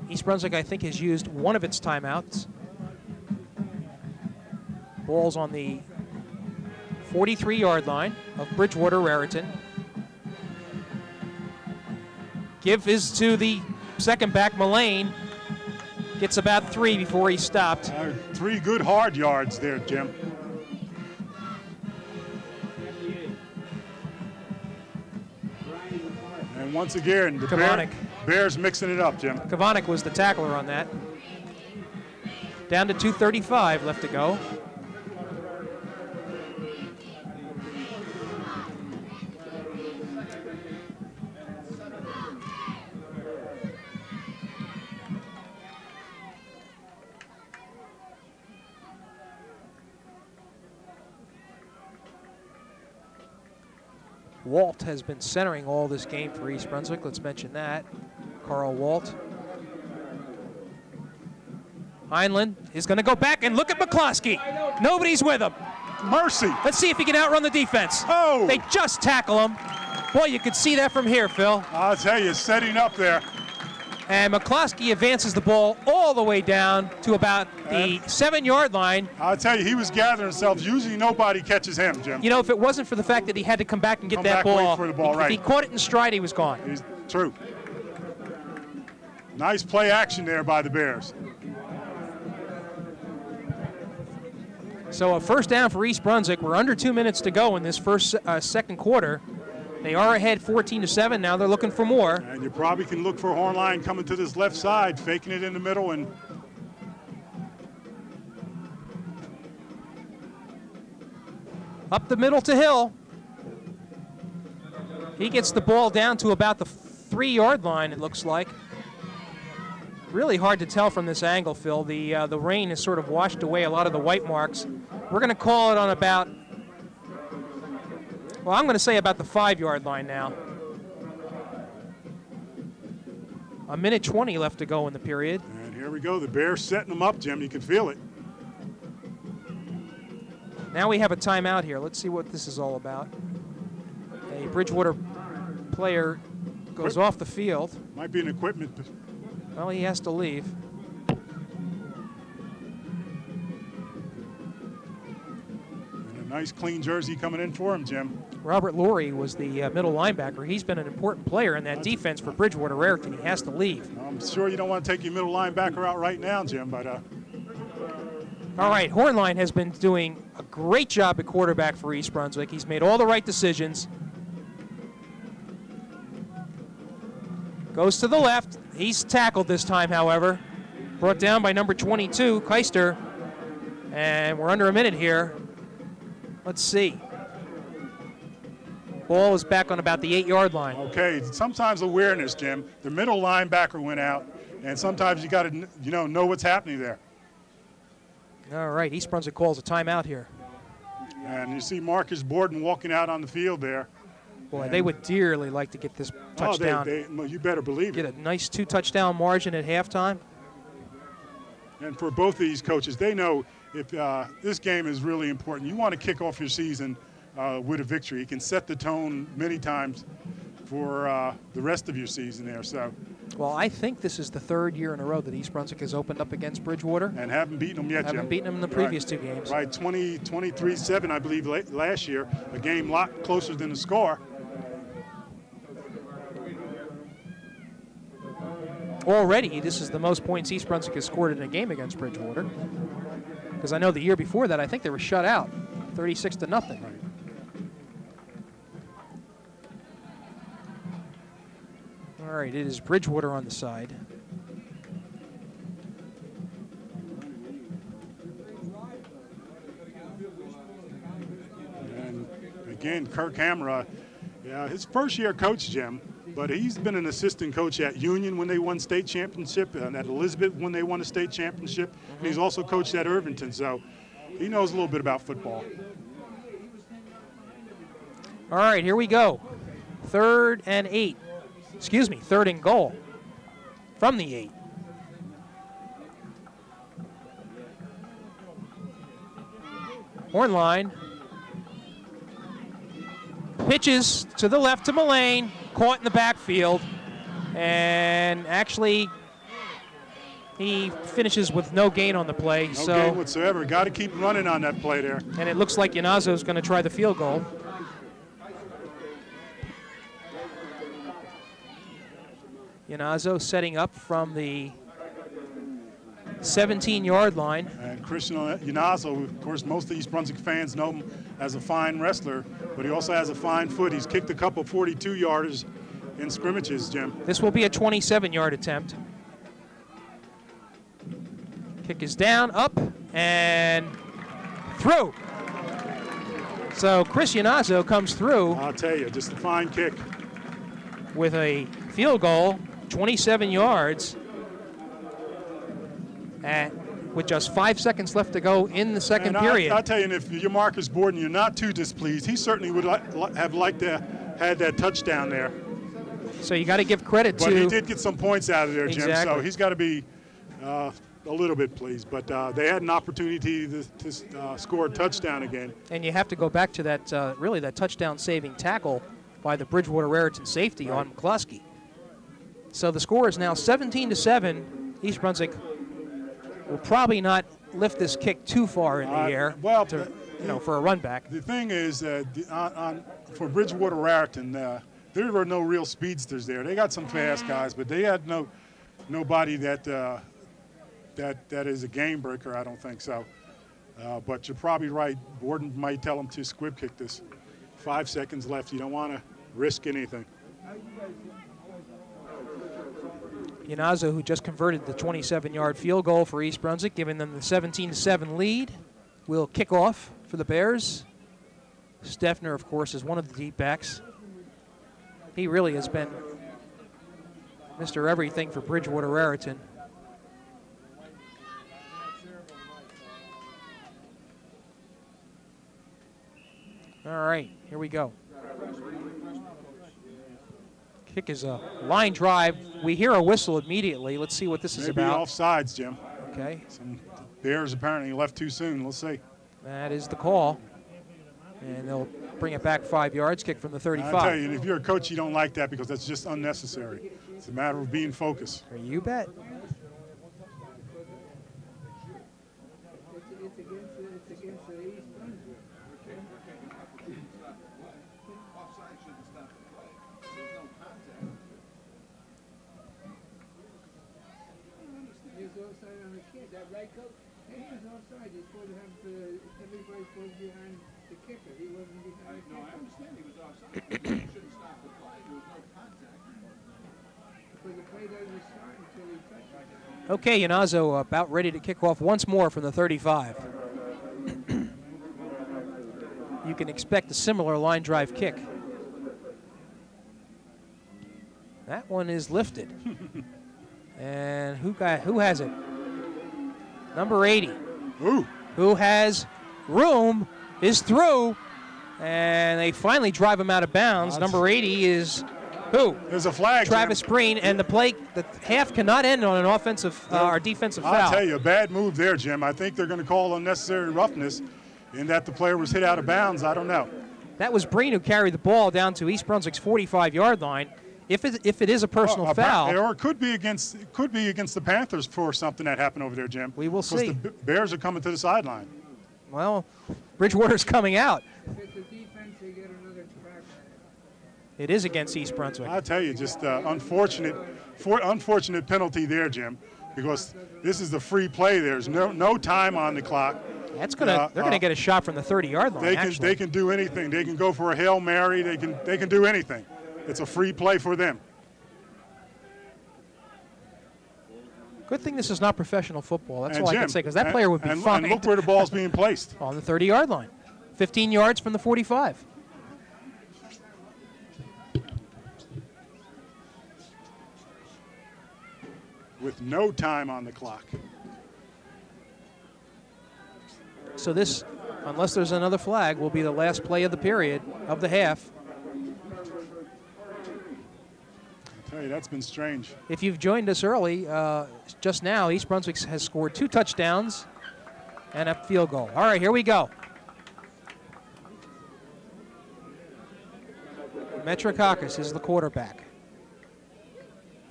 East Brunswick, I think, has used one of its timeouts. Ball's on the 43-yard line of Bridgewater Raritan. Give is to the second back, Mullane. Gets about 3 before he stopped. 3 good hard yards there, Jim. once again, the Bears mixing it up, Jim. Kavanik was the tackler on that. Down to 2:35 left to go. Walt has been centering all this game for East Brunswick. Let's mention that. Carl Walt. Heinlein is going to go back and look at McCloskey. Nobody's with him. Mercy. Let's see if he can outrun the defense. Oh! They just tackle him. Boy, you could see that from here, Phil. I'll tell you, setting up there. And McCloskey advances the ball all the way down to about the 7-yard line. I'll tell you, he was gathering himself. Usually nobody catches him, Jim. You know, if it wasn't for the fact that he had to come back and get that ball, wait for the ball, if he caught it in stride, he was gone. True. Nice play action there by the Bears. So a first down for East Brunswick. We're under 2 minutes to go in this second quarter. They are ahead 14-7. Now they're looking for more. And you probably can look for Hornline coming to this left side, faking it in the middle, and up the middle to Hill. He gets the ball down to about the 3-yard line, it looks like. Really hard to tell from this angle, Phil. The rain has sort of washed away a lot of the white marks. We're going to call it on about, well, I'm going to say about the 5-yard line now. A minute 20 left to go in the period. And here we go. The Bears setting them up, Jim. You can feel it. Now we have a timeout here. Let's see what this is all about. A Bridgewater player goes off the field. Might be an equipment. Well, he has to leave. And a nice clean jersey coming in for him, Jim. Robert Laurie was the middle linebacker. He's been an important player in that defense for Bridgewater Raritan. He has to leave. I'm sure you don't want to take your middle linebacker out right now, Jim, but all right, Hornline has been doing a great job at quarterback for East Brunswick. He's made all the right decisions. Goes to the left. He's tackled this time, however. Brought down by number 22, Keister. And we're under a minute here. Let's see. Ball is back on about the 8-yard line. Okay, sometimes awareness, Jim. The middle linebacker went out, and sometimes you got to, know what's happening there. All right, East Brunswick calls a timeout here. And you see Marcus Borden walking out on the field there. Boy, they would dearly like to get this touchdown. You better believe it. Get a nice 2-touchdown margin at halftime. And for both of these coaches, they know if this game is really important. You want to kick off your season with a victory. You can set the tone many times for the rest of your season there. So, well, I think this is the 3rd year in a row that East Brunswick has opened up against Bridgewater. And haven't beaten them yet, Haven't beaten them in the previous 2 games. Right, 23-7, I believe, last year. A game a lot closer than the score. Already, this is the most points East Brunswick has scored in a game against Bridgewater. Because I know the year before that, I think they were shut out, 36-0. Right. All right, it is Bridgewater on the side. And again, Kirk Hamra, his first year coach, Jim. But he's been an assistant coach at Union when they won state championship, and at Elizabeth when they won a state championship. And he's also coached at Irvington, so he knows a little bit about football. All right, here we go. 3rd and 8. Excuse me, 3rd and goal from the 8. Hornline pitches to the left to Mullane. Caught in the backfield, and actually he finishes with no gain on the play. No gain whatsoever. Got to keep running on that play there. And it looks like Yanazzo's going to try the field goal. Yanazzo setting up from the 17-yard line. And Christian Yanazzo, of course, most of East Brunswick fans know him as a fine wrestler, but he also has a fine foot. He's kicked a couple 42-yarders in scrimmages, Jim. This will be a 27-yard attempt. Kick is down, up, and through. So Chris Iannazzo comes through. I'll tell you, just a fine kick. With a field goal, 27 yards, with just 5 seconds left to go in the second period. I'll tell you, if your Marcus Borden, you're not too displeased, he certainly would have liked to had that touchdown there. So you got to give credit to. But he did get some points out of there, Jim. Exactly. So he's got to be a little bit pleased. But they had an opportunity to score a touchdown again. And you have to go back to that, really that touchdown-saving tackle by the Bridgewater Raritan safety on McCluskey. So the score is now 17-7. East Brunswick will probably not lift this kick too far in the air. Well, for a run back. The thing is, for Bridgewater Raritan, there were no real speedsters there. They got some fast guys, but they had nobody that is a game breaker. I don't think so. But you're probably right. Borden might tell him to squib kick this. 5 seconds left. You don't want to risk anything. Iannazzo, who just converted the 27-yard field goal for East Brunswick, giving them the 17-7 lead, will kick off for the Bears. Steffner, of course, is one of the deep backs. He really has been Mr. Everything for Bridgewater Raritan. All right, here we go. Kick is a line drive. We hear a whistle immediately. Let's see what this is about. Maybe offsides, Jim. Okay. Some Bears apparently left too soon. We'll see. That is the call. And they'll bring it back 5 yards, kick from the 35. I tell you, if you're a coach, you don't like that because that's just unnecessary. It's a matter of being focused. You bet. Okay, Iannazzo about ready to kick off once more from the 35. You can expect a similar line drive kick. That one is lifted. And who has it? Number 80. Ooh. Who has room, is through, and they finally drive him out of bounds. Number 80 is who? There's a flag. Travis Breen, and the half cannot end on an offensive or defensive foul. I'll tell you, a bad move there, Jim. I think they're going to call unnecessary roughness in that the player was hit out of bounds. I don't know. That was Breen who carried the ball down to East Brunswick's 45-yard line. If it is a personal foul, or it could be against the Panthers for something that happened over there, Jim. We will see. The Bears are coming to the sideline. Well, Bridgewater's coming out. It is against East Brunswick. I tell you, just unfortunate penalty there, Jim, because this is the free play. There's no time on the clock. That's they're gonna get a shot from the 30-yard line. They can do anything. They can go for a Hail Mary. They can do anything. It's a free play for them. Good thing this is not professional football. That's all Jim, I can say, because that player would be fined. And look where the ball's being placed. On the 30-yard line. 15 yards from the 45. With no time on the clock. So this, unless there's another flag, will be the last play of the period, of the half. I'll tell you, that's been strange. If you've joined us early, just now, East Brunswick has scored 2 touchdowns and a field goal. All right, here we go. Metrakakis is the quarterback.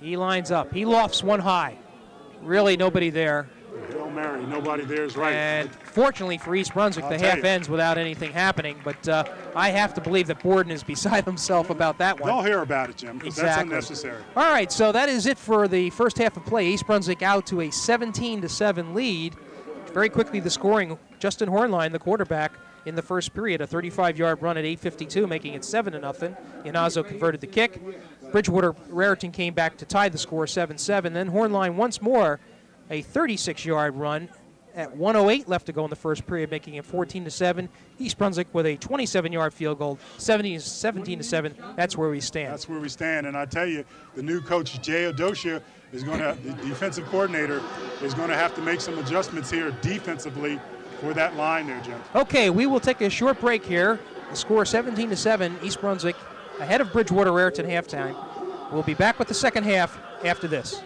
He lines up. He lofts one high. Really nobody there. Hail Mary, nobody there is right. And fortunately for East Brunswick, the half ends without anything happening. But I have to believe that Borden is beside himself about that one. They'll hear about it, Jim, because that's unnecessary. All right, so that is it for the first half of play. East Brunswick out to a 17-7 lead. Very quickly, the scoring, Justin Hornline, the quarterback, in the first period, a 35-yard run at 8:52, making it 7-0. Ianazo converted the kick. Bridgewater Raritan came back to tie the score 7-7. Then Hornline once more, a 36-yard run at 1:08 left to go in the first period, making it 14-7. East Brunswick with a 27-yard field goal, 17-7. That's where we stand. That's where we stand. And I tell you, the new coach, Jay Odoshia, is going to, the defensive coordinator, is going to have to make some adjustments here defensively for that line there, Jim. Okay, we will take a short break here. The score 17-7, East Brunswick ahead of Bridgewater Raritan halftime. We'll be back with the second half after this.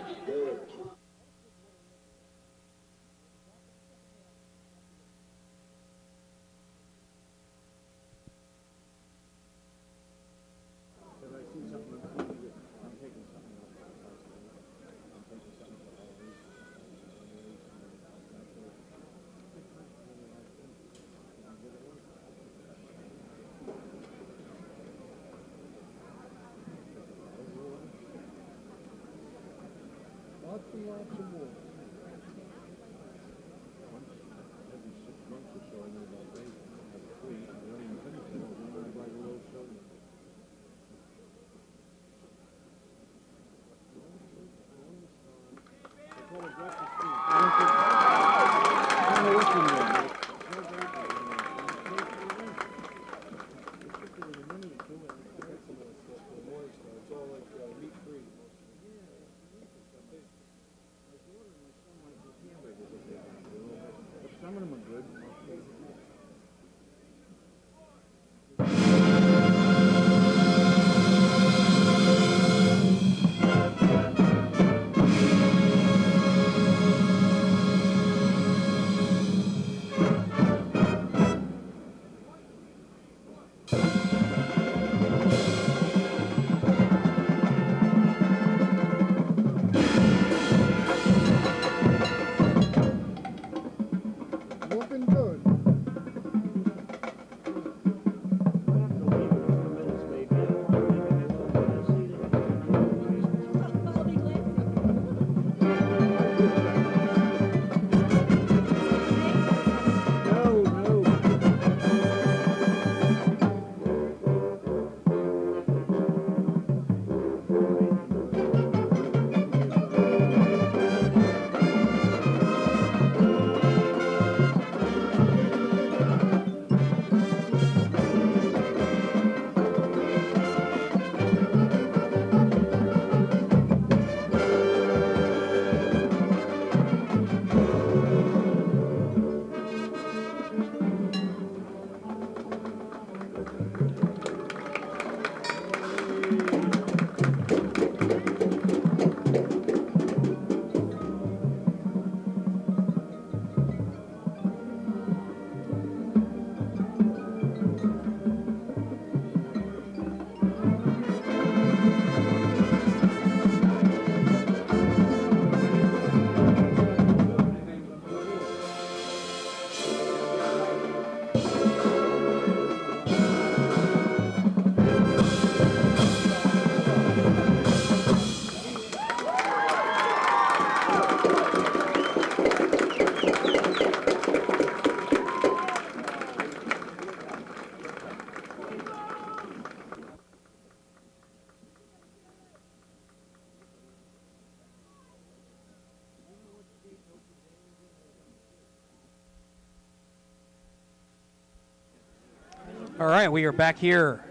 All right, we are back here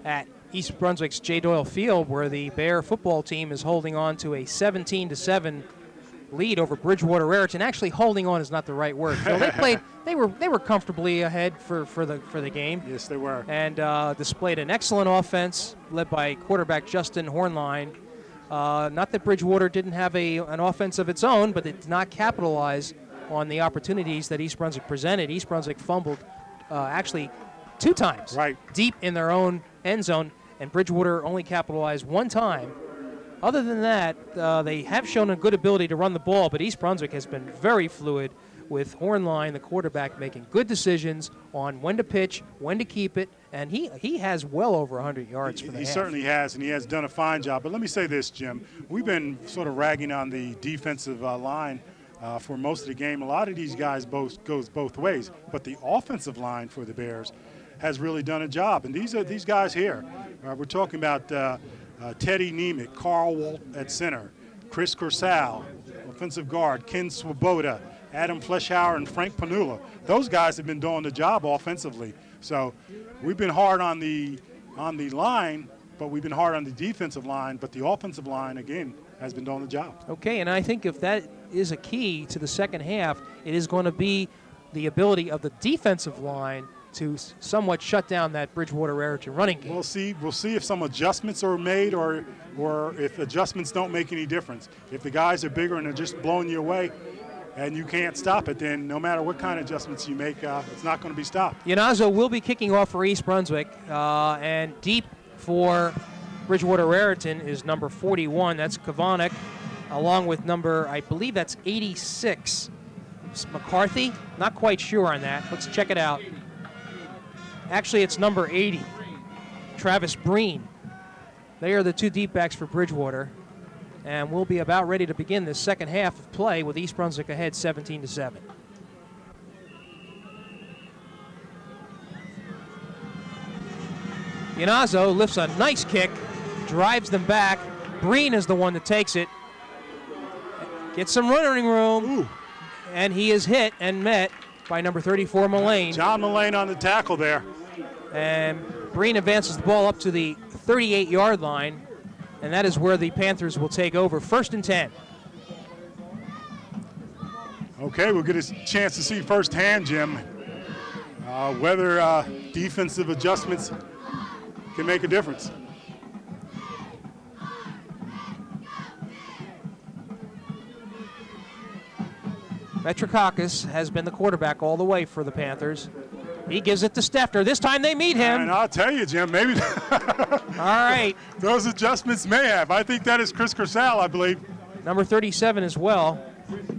at East Brunswick's J. Doyle Field, where the Bear football team is holding on to a 17-7 lead over Bridgewater Raritan. Actually, holding on is not the right word. So they played. They were comfortably ahead for the game. Yes, they were. And displayed an excellent offense led by quarterback Justin Hornline. Not that Bridgewater didn't have an offense of its own, but it did not capitalize on the opportunities that East Brunswick presented. East Brunswick fumbled actually 2 times deep in their own end zone, and Bridgewater only capitalized 1 time. Other than that, they have shown a good ability to run the ball, but East Brunswick has been very fluid with Hornline, the quarterback, making good decisions on when to pitch, when to keep it, and he has well over 100 yards for the half. He certainly has, and he has done a fine job. But let me say this, Jim. We've been sort of ragging on the defensive line for most of the game. A lot of these guys goes both ways, but the offensive line for the Bears has really done a job. And these guys here. We're talking about Teddy Nemec, Carl Walt at center, Chris Corsal, offensive guard, Ken Swoboda, Adam Fleischhauer, and Frank Panula. Those guys have been doing the job offensively. So we've been hard on the line, but we've been hard on the defensive line. But the offensive line, again, has been doing the job. Okay, and I think if that is a key to the second half, it is going to be the ability of the defensive line to somewhat shut down that Bridgewater Raritan running game. We'll see if some adjustments are made or if adjustments don't make any difference. If the guys are bigger and they're just blowing you away and you can't stop it, then no matter what kind of adjustments you make, it's not going to be stopped. Yanazo will be kicking off for East Brunswick, and deep for Bridgewater Raritan is number 41. That's Kavanek, along with number, I believe that's 86. McCarthy? Not quite sure on that. Let's check it out. Actually, it's number 80, Travis Breen. They are the two deep backs for Bridgewater, and we'll be about ready to begin the second half of play with East Brunswick ahead 17-7. Yanazo lifts a nice kick, drives them back. Breen is the one that takes it. Gets some running room. Ooh. And he is hit and met by number 34, Mullane. John Mullane on the tackle there. And Breen advances the ball up to the 38-yard line, and that is where the Panthers will take over. 1st and 10. Okay, we'll get a chance to see firsthand, Jim, whether defensive adjustments can make a difference. Metrakakis has been the quarterback all the way for the Panthers. He gives it to Steffner. This time they meet him. And I'll tell you, Jim, maybe all right. Those adjustments may have. I think that is Chris Corsal, I believe. Number 37 as well.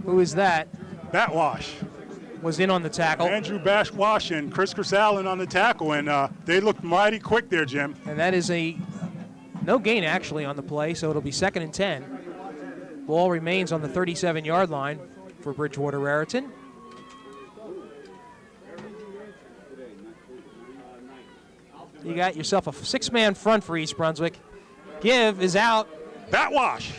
Who is that? Batwash. Was in on the tackle. Andrew Batwash and Chris Corsal in on the tackle, and they looked mighty quick there, Jim. And that is a no gain, actually, on the play, so it'll be 2nd and 10. Ball remains on the 37-yard line for Bridgewater Raritan. You got yourself a 6-man front for East Brunswick. Give is out. Batwash.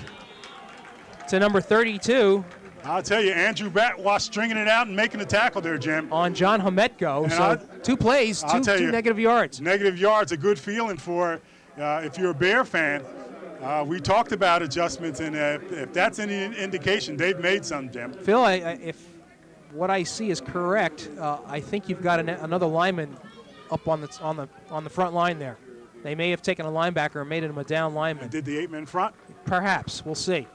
To number 32. I'll tell you, Andrew Batwash stringing it out and making the tackle there, Jim. On John Hametko. So 2 plays, two negative yards. Negative yards, a good feeling for if you're a Bear fan. We talked about adjustments, and if that's any indication, they've made some, Jim. Phil, if what I see is correct, I think you've got another lineman up on the front line there. They may have taken a linebacker and made him a down lineman. Did the 8-man front? Perhaps. We'll see.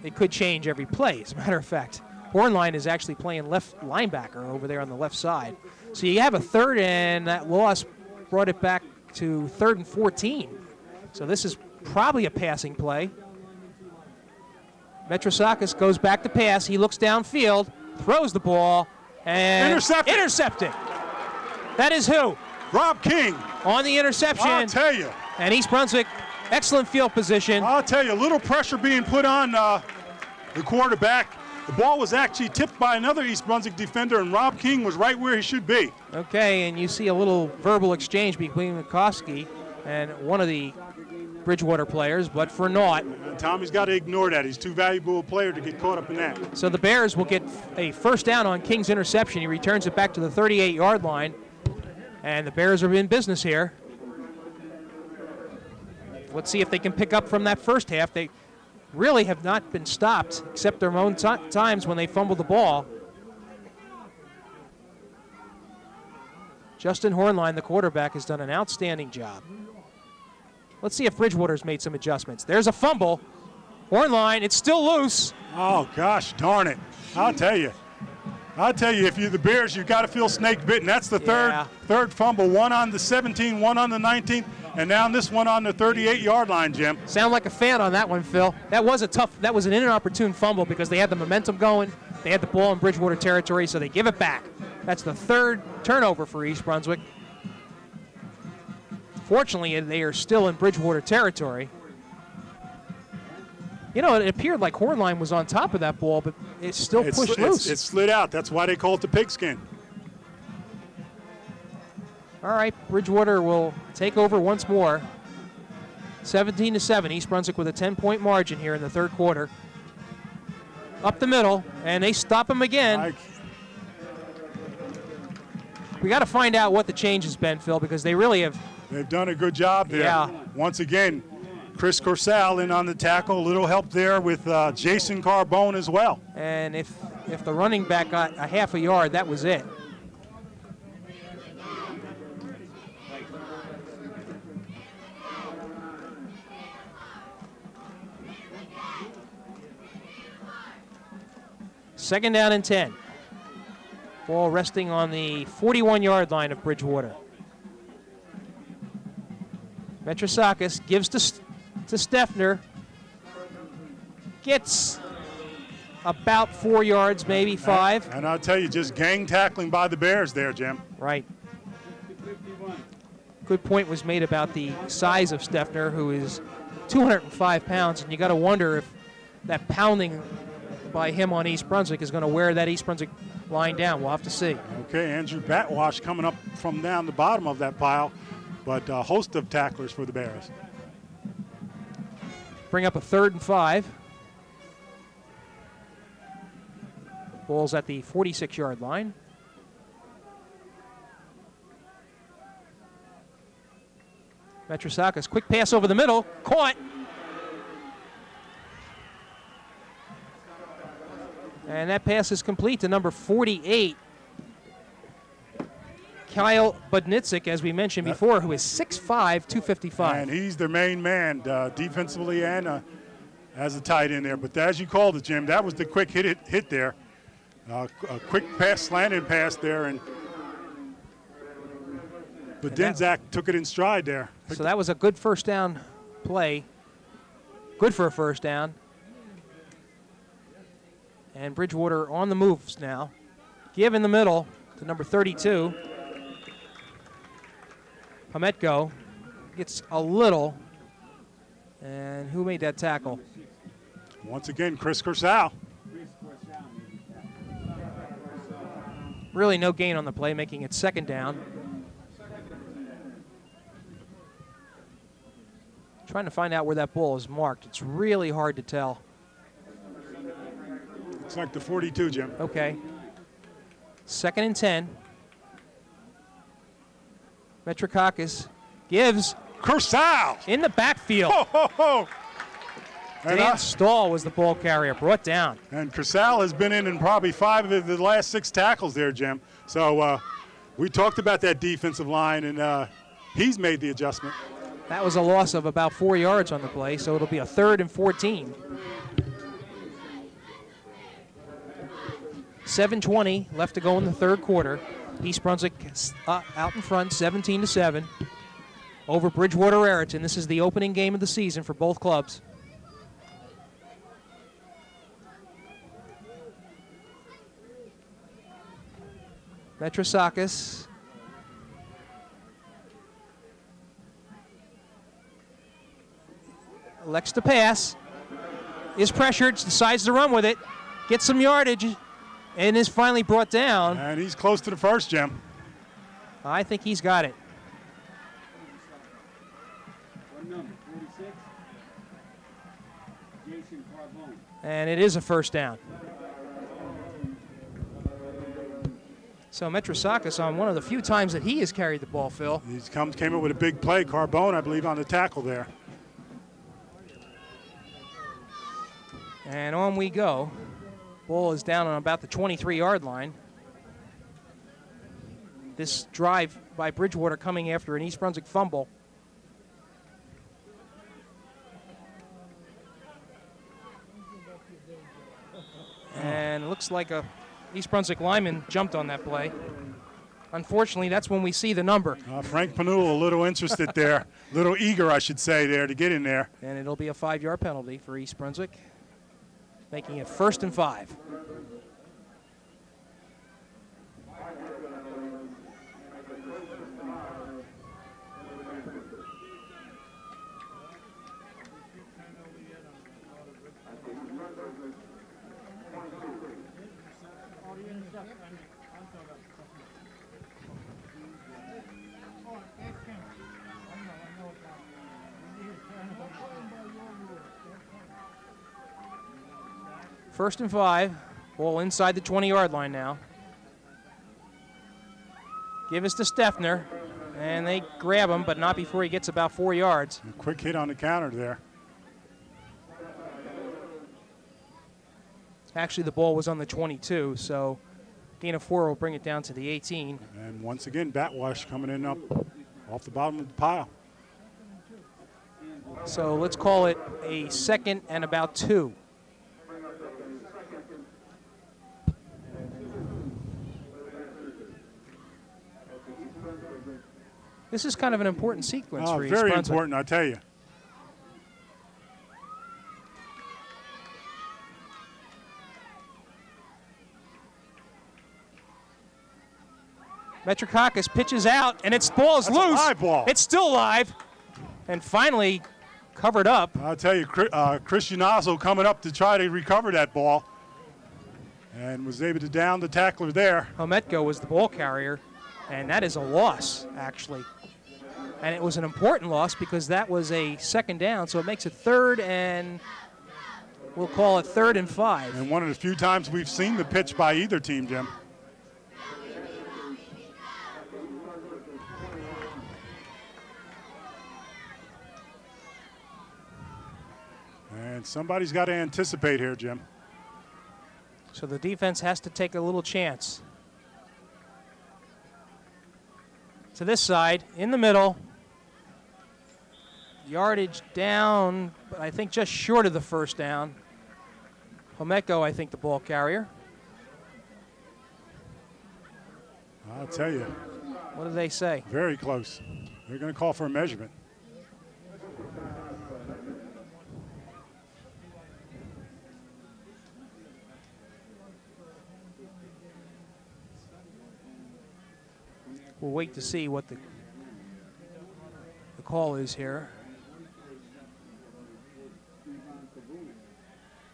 It could change every play, as a matter of fact. Hornline is actually playing left linebacker over there on the left side. So you have a 3rd, and that loss brought it back to 3rd and 14. So this is probably a passing play. Metrosakis goes back to pass. He looks downfield, throws the ball, and intercepted. That is who? Rob King. On the interception. I'll tell you. And East Brunswick, excellent field position. I'll tell you, a little pressure being put on the quarterback. The ball was actually tipped by another East Brunswick defender, and Rob King was right where he should be. Okay, and you see a little verbal exchange between Mikoski and one of the Bridgewater players, but for naught. Tommy's got to ignore that. He's too valuable a player to get caught up in that. So the Bears will get a 1st down on King's interception. He returns it back to the 38-yard line, and the Bears are in business here. Let's see if they can pick up from that first half. They really have not been stopped, except their own times when they fumble the ball. Justin Hornline, the quarterback, has done an outstanding job. Let's see if Bridgewater's made some adjustments. There's a fumble. Hornline, it's still loose. Oh, gosh darn it. I'll tell you, if you're the Bears, you've got to feel snake bitten. That's the third fumble, one on the 17, one on the 19, and now this one on the 38-yard line, Jim. Sound like a fan on that one, Phil. That was an inopportune fumble because they had the momentum going. They had the ball in Bridgewater territory, so they give it back. That's the 3rd turnover for East Brunswick. Fortunately, they are still in Bridgewater territory. You know, it appeared like Hornline was on top of that ball, but it still pushed loose. It slid out. That's why they call it the pigskin. All right, Bridgewater will take over once more. 17-7, East Brunswick with a 10-point margin here in the third quarter. Up the middle, and they stop him again. We got to find out what the change has been, Phil, because they really have. They've done a good job there. Yeah. Once again, Chris Corsal in on the tackle. A little help there with Jason Carbone as well. And if the running back got a half a yard, that was it. Second down and 10. Ball resting on the 41-yard line of Bridgewater. Metrosakis gives to Steffner. Gets about 4 yards, maybe 5. And I'll tell you, just gang tackling by the Bears there, Jim. Right. Good point was made about the size of Steffner, who is 205 pounds, and you got to wonder if that pounding by him on East Brunswick is going to wear that East Brunswick line down. We'll have to see. Okay, Andrew Batwash coming up from down the bottom of that pile, but a host of tacklers for the Bears. Bring up a 3rd and 5. Ball's at the 46-yard line. Metrosakis, quick pass over the middle, caught. And that pass is complete to number 48, Kyle Budnitzik, as we mentioned before, who is 6'5", 255. And he's their main man defensively and as a tight end there. But as you called it, Jim, that was the quick hit there. A quick pass, slanted pass there, and Budnitzik took it in stride there. So that was a good first down play. Good for a first down. And Bridgewater on the moves now. Give in the middle to number 32. Hametko gets a little. And who made that tackle? Once again, Chris Corsal. Really no gain on the play, making it second down. Trying to find out where that ball is marked. It's really hard to tell. It's like the 42, Jim. Okay. 2nd and 10. Metrokakis gives. Corsal! In the backfield. Ho, ho, ho. Dan Stahl was the ball carrier, brought down. And Corsal has been in probably 5 of the last 6 tackles there, Jim. So we talked about that defensive line, and he's made the adjustment. That was a loss of about 4 yards on the play, so it'll be a 3rd and 14. 7:20 left to go in the third quarter. East Brunswick out in front, 17-7 over Bridgewater Raritan. This is the opening game of the season for both clubs. Metrosakis. Elects to pass. Is pressured, decides to run with it. Gets some yardage. And is finally brought down. And he's close to the first, Jim. I think he's got it. What number? 46? Jason Carbone. And it is a first down. So Metrosakis on one of the few times that he has carried the ball, Phil. He came up with a big play. Carbone, I believe, on the tackle there. And on we go. Ball is down on about the 23-yard line. This drive by Bridgewater coming after an East Brunswick fumble. And it looks like a East Brunswick lineman jumped on that play. Unfortunately, that's when we see the number. Frank Panul a little interested there, a little eager, I should say, there to get in there. And it'll be a 5-yard penalty for East Brunswick, making it 1st and 5. First and 5. Ball inside the 20-yard line now. Give us to Steffner. And they grab him, but not before he gets about 4 yards. A quick hit on the counter there. Actually, the ball was on the 22, so gain of 4 will bring it down to the 18. And once again, Batwash coming in up off the bottom of the pile. So let's call it a second and about 2. This is kind of an important sequence for East Very Brunswick. important, I tell you. Metrikakis pitches out, and its ball's That's loose. a live ball. It's still live, and finally covered up. I'll tell you, Christian Oslo coming up to try to recover that ball and was able to down the tackler there. Hometko was the ball carrier, and that is a loss, actually. And it was an important loss because that was a second down, so it makes it third and we'll call it 3rd and 5. And one of the few times we've seen the pitch by either team, Jim. And somebody's got to anticipate here, Jim. So the defense has to take a little chance. To this side, in the middle. Yardage down, but I think just short of the first down. Hometko, I think, the ball carrier. I'll tell you. What do they say? Very close. They're going to call for a measurement. We'll wait to see what the call is here.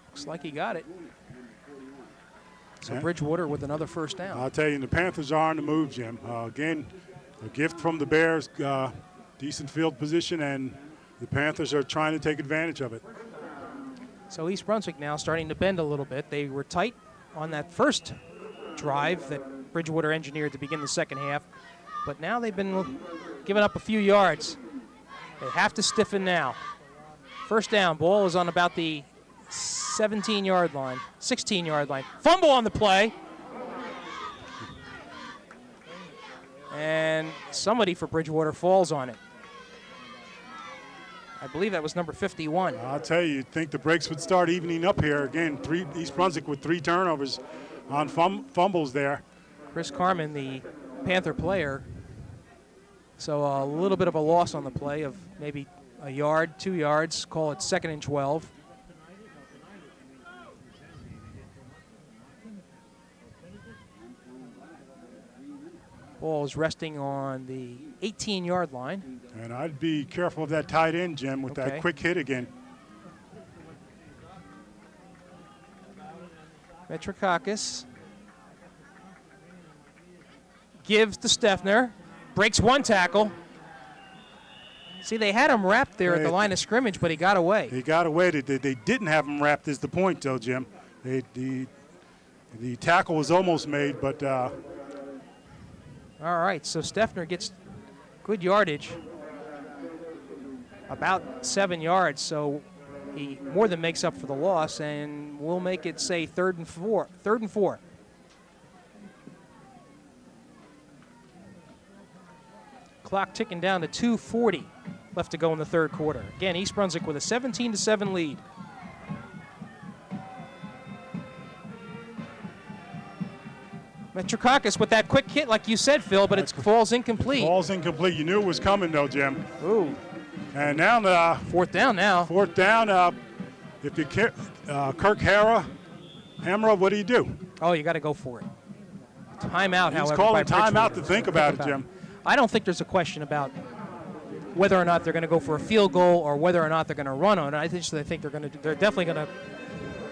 Looks like he got it. So Bridgewater with another first down. I'll tell you, the Panthers are on the move, Jim. Again, a gift from the Bears, decent field position, and the Panthers are trying to take advantage of it. So East Brunswick now starting to bend a little bit. They were tight on that first drive that Bridgewater engineered to begin the second half, but now they've been giving up a few yards. They have to stiffen now. First down, ball is on about the 17-yard line, 16-yard line. Fumble on the play. And somebody for Bridgewater falls on it. I believe that was number 51. I'll tell you, you'd think the breaks would start evening up here. Again, East Brunswick with 3 turnovers on fumbles there. Chris Carmen, the Panther player. So a little bit of a loss on the play of maybe a yard, 2 yards. Call it 2nd and 12. Ball is resting on the 18-yard line. And I'd be careful of that tight end, Jim, with that quick hit again. Metrikakis gives to Steffner. Breaks one tackle. See, they had him wrapped there at the line of scrimmage, but he got away. He got away. They didn't have him wrapped is the point, though, Jim. The tackle was almost made, but... All right, so Steffner gets good yardage, about 7 yards, so he more than makes up for the loss, and we'll make it, say, 3rd and 4. 3rd and 4. Clock ticking down to 2:40 left to go in the third quarter. Again, East Brunswick with a 17-7 lead. Metrikakis with that quick hit, like you said, Phil, but it falls incomplete. Falls incomplete. You knew it was coming, though, Jim. Ooh. And now the 4th down now. 4th down. If you Kirk Hamra, what do you do? Oh, you got to go for it. Timeout, however. He's calling timeout to think about it, Jim. I don't think there's a question about whether or not they're going to go for a field goal or whether or not they're going to run on it. I think they're definitely going to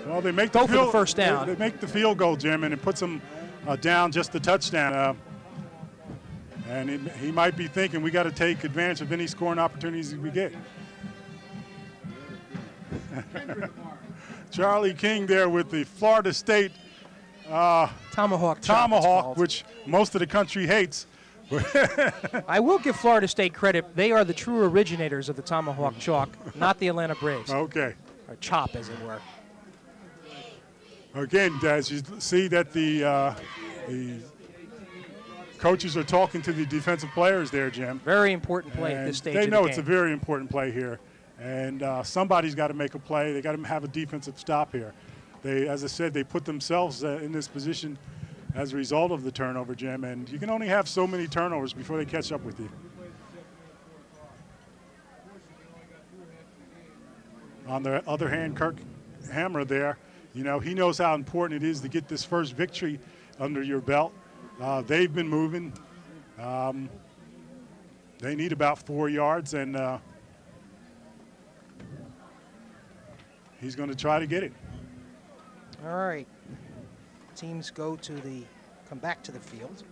Well, they make go for the first down. They make the field goal, Jim, and it puts them down just the touchdown. And he might be thinking we got to take advantage of any scoring opportunities we get. Charlie King there with the Florida State Tomahawk chop, it's called. which most of the country hates. I will give Florida State credit. They are the true originators of the Tomahawk chalk, not the Atlanta Braves. Okay. Or chop, as it were. Again, as you see that the coaches are talking to the defensive players there, Jim. Very important play at this stage of the game. They know it's a very important play here. And somebody's got to make a play. They got to have a defensive stop here. They, as I said, they put themselves in this position as a result of the turnover, Jim. And you can only have so many turnovers before they catch up with you. On the other hand, Kirk Hammer there, you know, he knows how important it is to get this first victory under your belt. They've been moving. They need about 4 yards, and he's going to try to get it. All right. Teams come back to the field.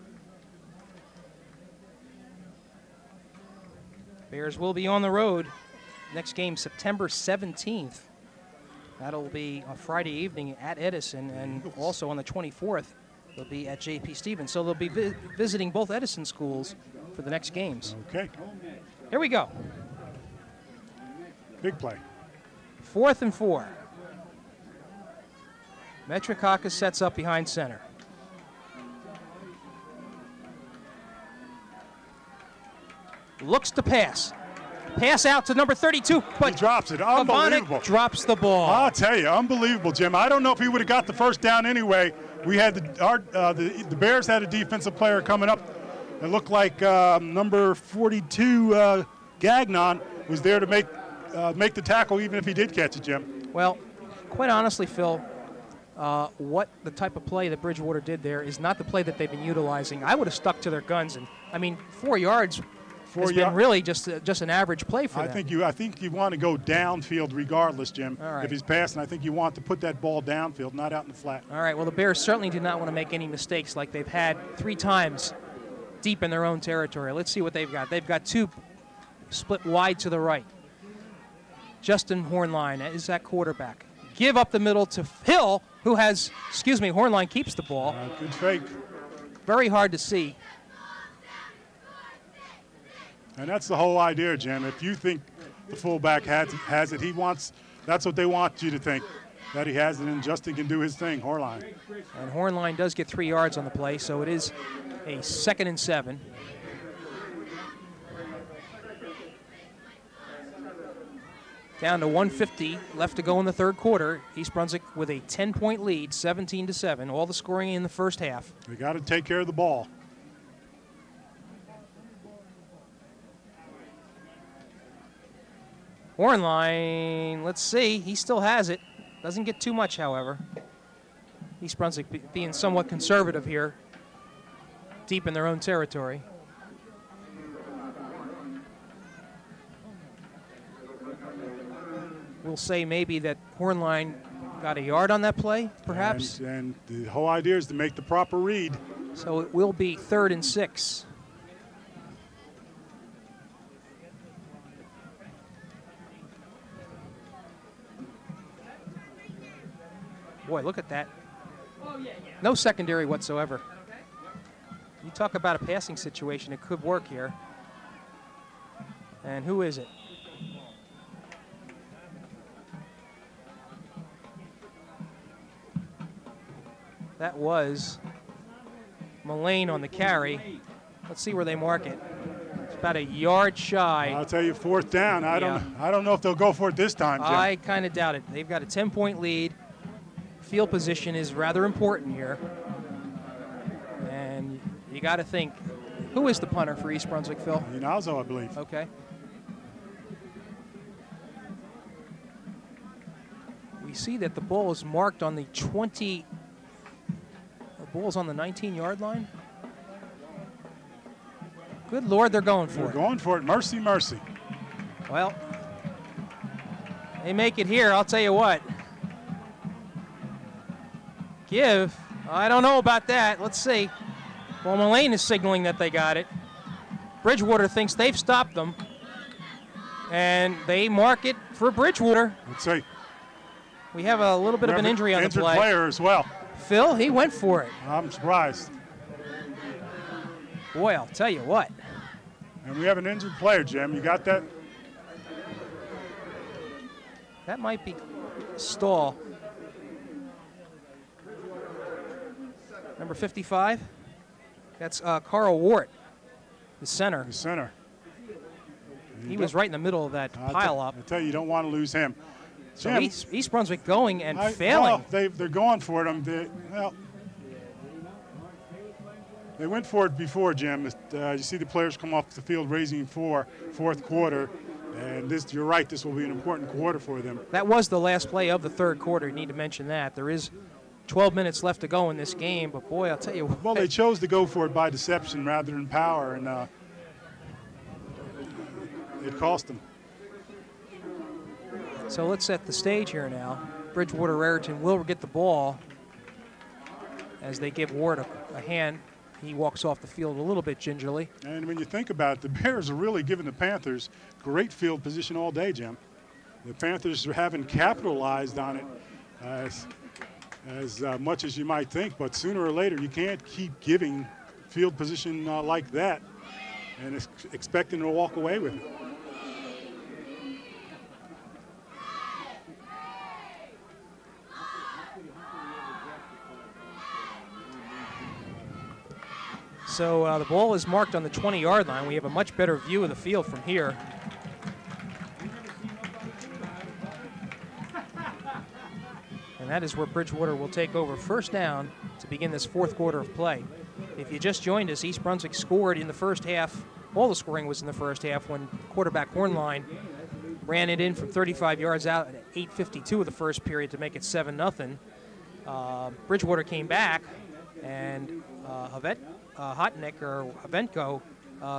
Bears will be on the road. Next game, September 17th. That'll be on Friday evening at Edison, and also on the 24th, they'll be at J.P. Stevens. So they'll be visiting both Edison schools for the next games. Okay. Here we go. Big play. 4th and 4. Metrikakis sets up behind center. Looks to pass. Pass out to number 32, but he drops it. Unbelievable. Drops the ball. I'll tell you, unbelievable, Jim. I don't know if he would have got the first down anyway. We had the Bears had a defensive player coming up. It looked like number 42 Gagnon was there to make the tackle, even if he did catch it, Jim. Well, quite honestly, Phil, what the type of play that Bridgewater did there is not the play that they've been utilizing. I would have stuck to their guns, and I mean, 4 yards has been really just an average play for them. I think you want to go downfield regardless, Jim. All right. If he's passing, I think you want to put that ball downfield, not out in the flat. All right. Well, the Bears certainly did not want to make any mistakes like they've had 3 times deep in their own territory. Let's see what they've got. They've got 2 split wide to the right. Justin Hornline is that quarterback. Give up the middle to Hill, who has, Hornline keeps the ball. Good fake. Very hard to see. And that's the whole idea, Jim. If you think the fullback has it, that's what they want you to think, that he has it, and Justin can do his thing, Hornline. And Hornline does get 3 yards on the play, so it is a 2nd and 7. Down to 1:50 left to go in the third quarter. East Brunswick with a 10-point lead, 17-7. All the scoring in the first half. They got to take care of the ball. Hornline, let's see. He still has it. Doesn't get too much, however. East Brunswick being somewhat conservative here, deep in their own territory. We'll say maybe that Hornline got a yard on that play, perhaps. And the whole idea is to make the proper read. So it will be 3rd and 6. Boy, look at that. No secondary whatsoever. You talk about a passing situation, it could work here. And who is it? That was Mullane on the carry. Let's see where they mark it. It's about a yard shy. I'll tell you, 4th down. I don't know if they'll go for it this time, Jim. I kind of doubt it. They've got a 10-point lead. Field position is rather important here. And you got to think, who is the punter for East Brunswick, Phil? Inazzo, I believe. Okay. We see that the ball is marked on the 20. The ball's on the 19-yard line. Good Lord, they're going for it. They're going for it. Mercy, mercy. Well, they make it here, I'll tell you what. I don't know about that. Let's see. Well, Mullane is signaling that they got it. Bridgewater thinks they've stopped them. And they mark it for Bridgewater. Let's see. We have a little bit of an injury on the play. Injured player as well. Phil, he went for it. I'm surprised. Boy, I'll tell you what. And we have an injured player, Jim. You got that? That might be Stahl. Number 55. That's Carl Wart, the center. The center. He was right in the middle of that pile-up. I tell you, you don't want to lose him. So Jim, East Brunswick going and failing. Well, they're going for it. They went for it before, Jim. You see the players come off the field raising for fourth quarter. And you're right, this will be an important quarter for them. That was the last play of the third quarter. You need to mention that. There is 12 minutes left to go in this game, but boy, I'll tell you what. Well, they chose to go for it by deception rather than power, and it cost them. So let's set the stage here now. Bridgewater Raritan will get the ball as they give Ward a hand. He walks off the field a little bit gingerly. And when you think about it, the Bears are really giving the Panthers great field position all day, Jim. The Panthers haven't capitalized on it as much as you might think, but sooner or later you can't keep giving field position like that and expecting to walk away with it. So the ball is marked on the 20-yard line. We have a much better view of the field from here. And that is where Bridgewater will take over first down to begin this fourth quarter of play. If you just joined us, East Brunswick scored in the first half. All the scoring was in the first half when quarterback Hornline ran it in from 35 yards out at 8:52 of the first period to make it 7-0. Bridgewater came back, and Havenko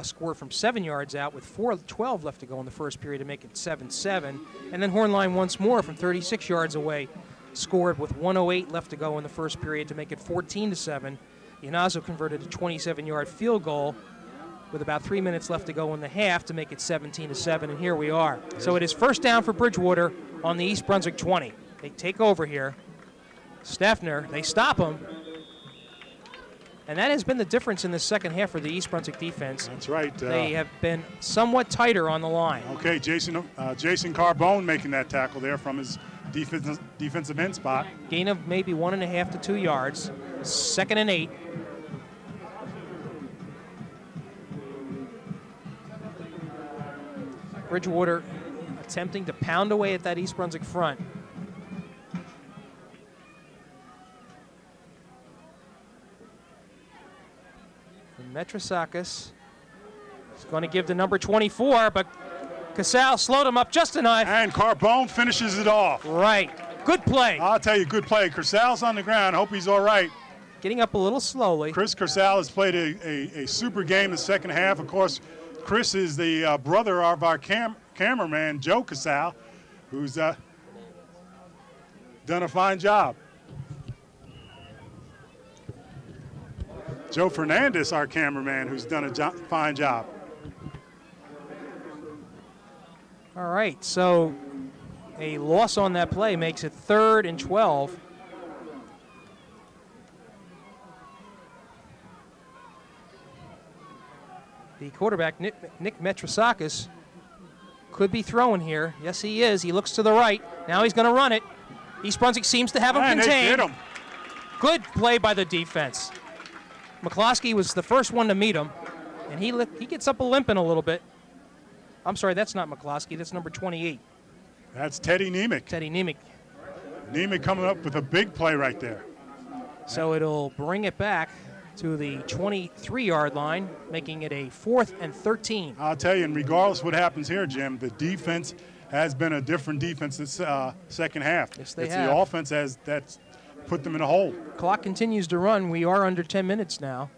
scored from 7 yards out with 4:12 left to go in the first period to make it 7-7. And then Hornline once more from 36 yards away scored with 1:08 left to go in the first period to make it 14-7. Ianazo converted a 27-yard field goal with about 3 minutes left to go in the half to make it 17-7, and here we are. So it is first down for Bridgewater on the East Brunswick 20. They take over here. Steffner, they stop him. And that has been the difference in the second half for the East Brunswick defense. That's right. They have been somewhat tighter on the line. Okay, Jason Carbone making that tackle there from his defensive end spot. Gain of maybe 1.5 to 2 yards. 2nd and 8. Bridgewater attempting to pound away at that East Brunswick front. Metrosakis is going to give the number 24, but Casal slowed him up just enough. And Carbone finishes it off. Right. Good play. I'll tell you, good play. Casal's on the ground. Hope he's all right. Getting up a little slowly. Chris Casal has played a super game in the second half. Of course, Chris is the brother of our cameraman, Joe Casal, who's done a fine job. Joe Fernandez, our cameraman, who's done a fine job. All right, so a loss on that play makes it 3rd and 12. The quarterback, Nick Metrosakis, could be throwing here. Yes, he is. He looks to the right. Now he's going to run it. East Brunswick seems to have him contained. They get him. Good play by the defense. McCloskey was the first one to meet him, and he gets up a limping a little bit. I'm sorry, that's not McCloskey. That's number 28. That's Teddy Nemec. Teddy Nemec. Nemec coming up with a big play right there. So it'll bring it back to the 23-yard line, making it a 4th and 13. I'll tell you, and regardless of what happens here, Jim, the defense has been a different defense this second half. Yes, they have. have. The offense that's put them in a hole. Clock continues to run. We are under 10 minutes now.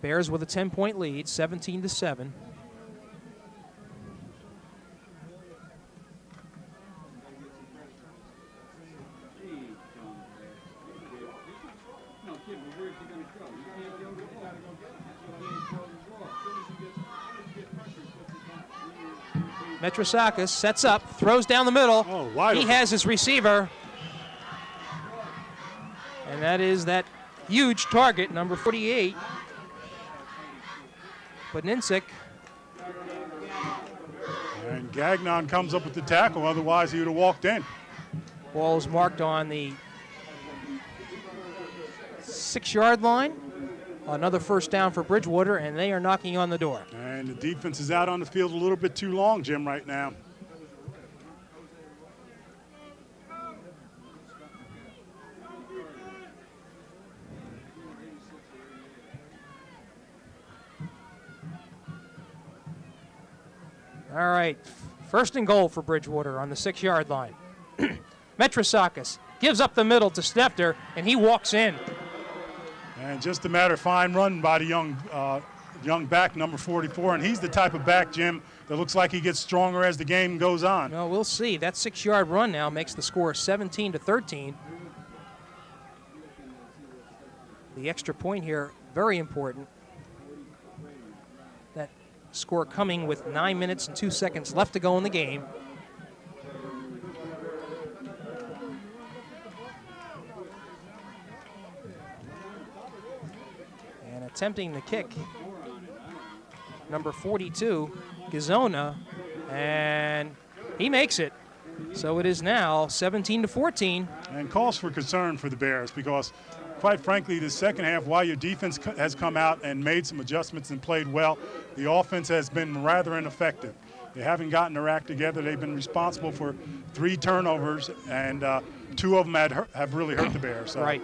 Bears with a 10-point lead, 17-7. Metrosakis sets up, throws down the middle. Oh, wide he open. has his receiver. And that is that huge target, number 48. Badninsik. And Gagnon comes up with the tackle, otherwise he would have walked in. Ball is marked on the 6-yard line. Another first down for Bridgewater, and they are knocking on the door. And the defense is out on the field a little bit too long, Jim, right now. All right, first and goal for Bridgewater on the 6-yard line. Metrosakis gives up the middle to Snefter, and he walks in. And just a matter of fine run by the young back, number 44. And he's the type of back, Jim, that looks like he gets stronger as the game goes on. Well, we'll see. That 6-yard run now makes the score 17-13. The extra point here, very important. That score coming with 9 minutes and 2 seconds left to go in the game. And attempting the kick, number 42, Gizona, and he makes it. So it is now 17-14. And calls for concern for the Bears because, quite frankly, the second half, while your defense has come out and made some adjustments and played well, the offense has been rather ineffective. They haven't gotten their act together. They've been responsible for 3 turnovers, and 2 of them have really hurt the Bears. So, Right.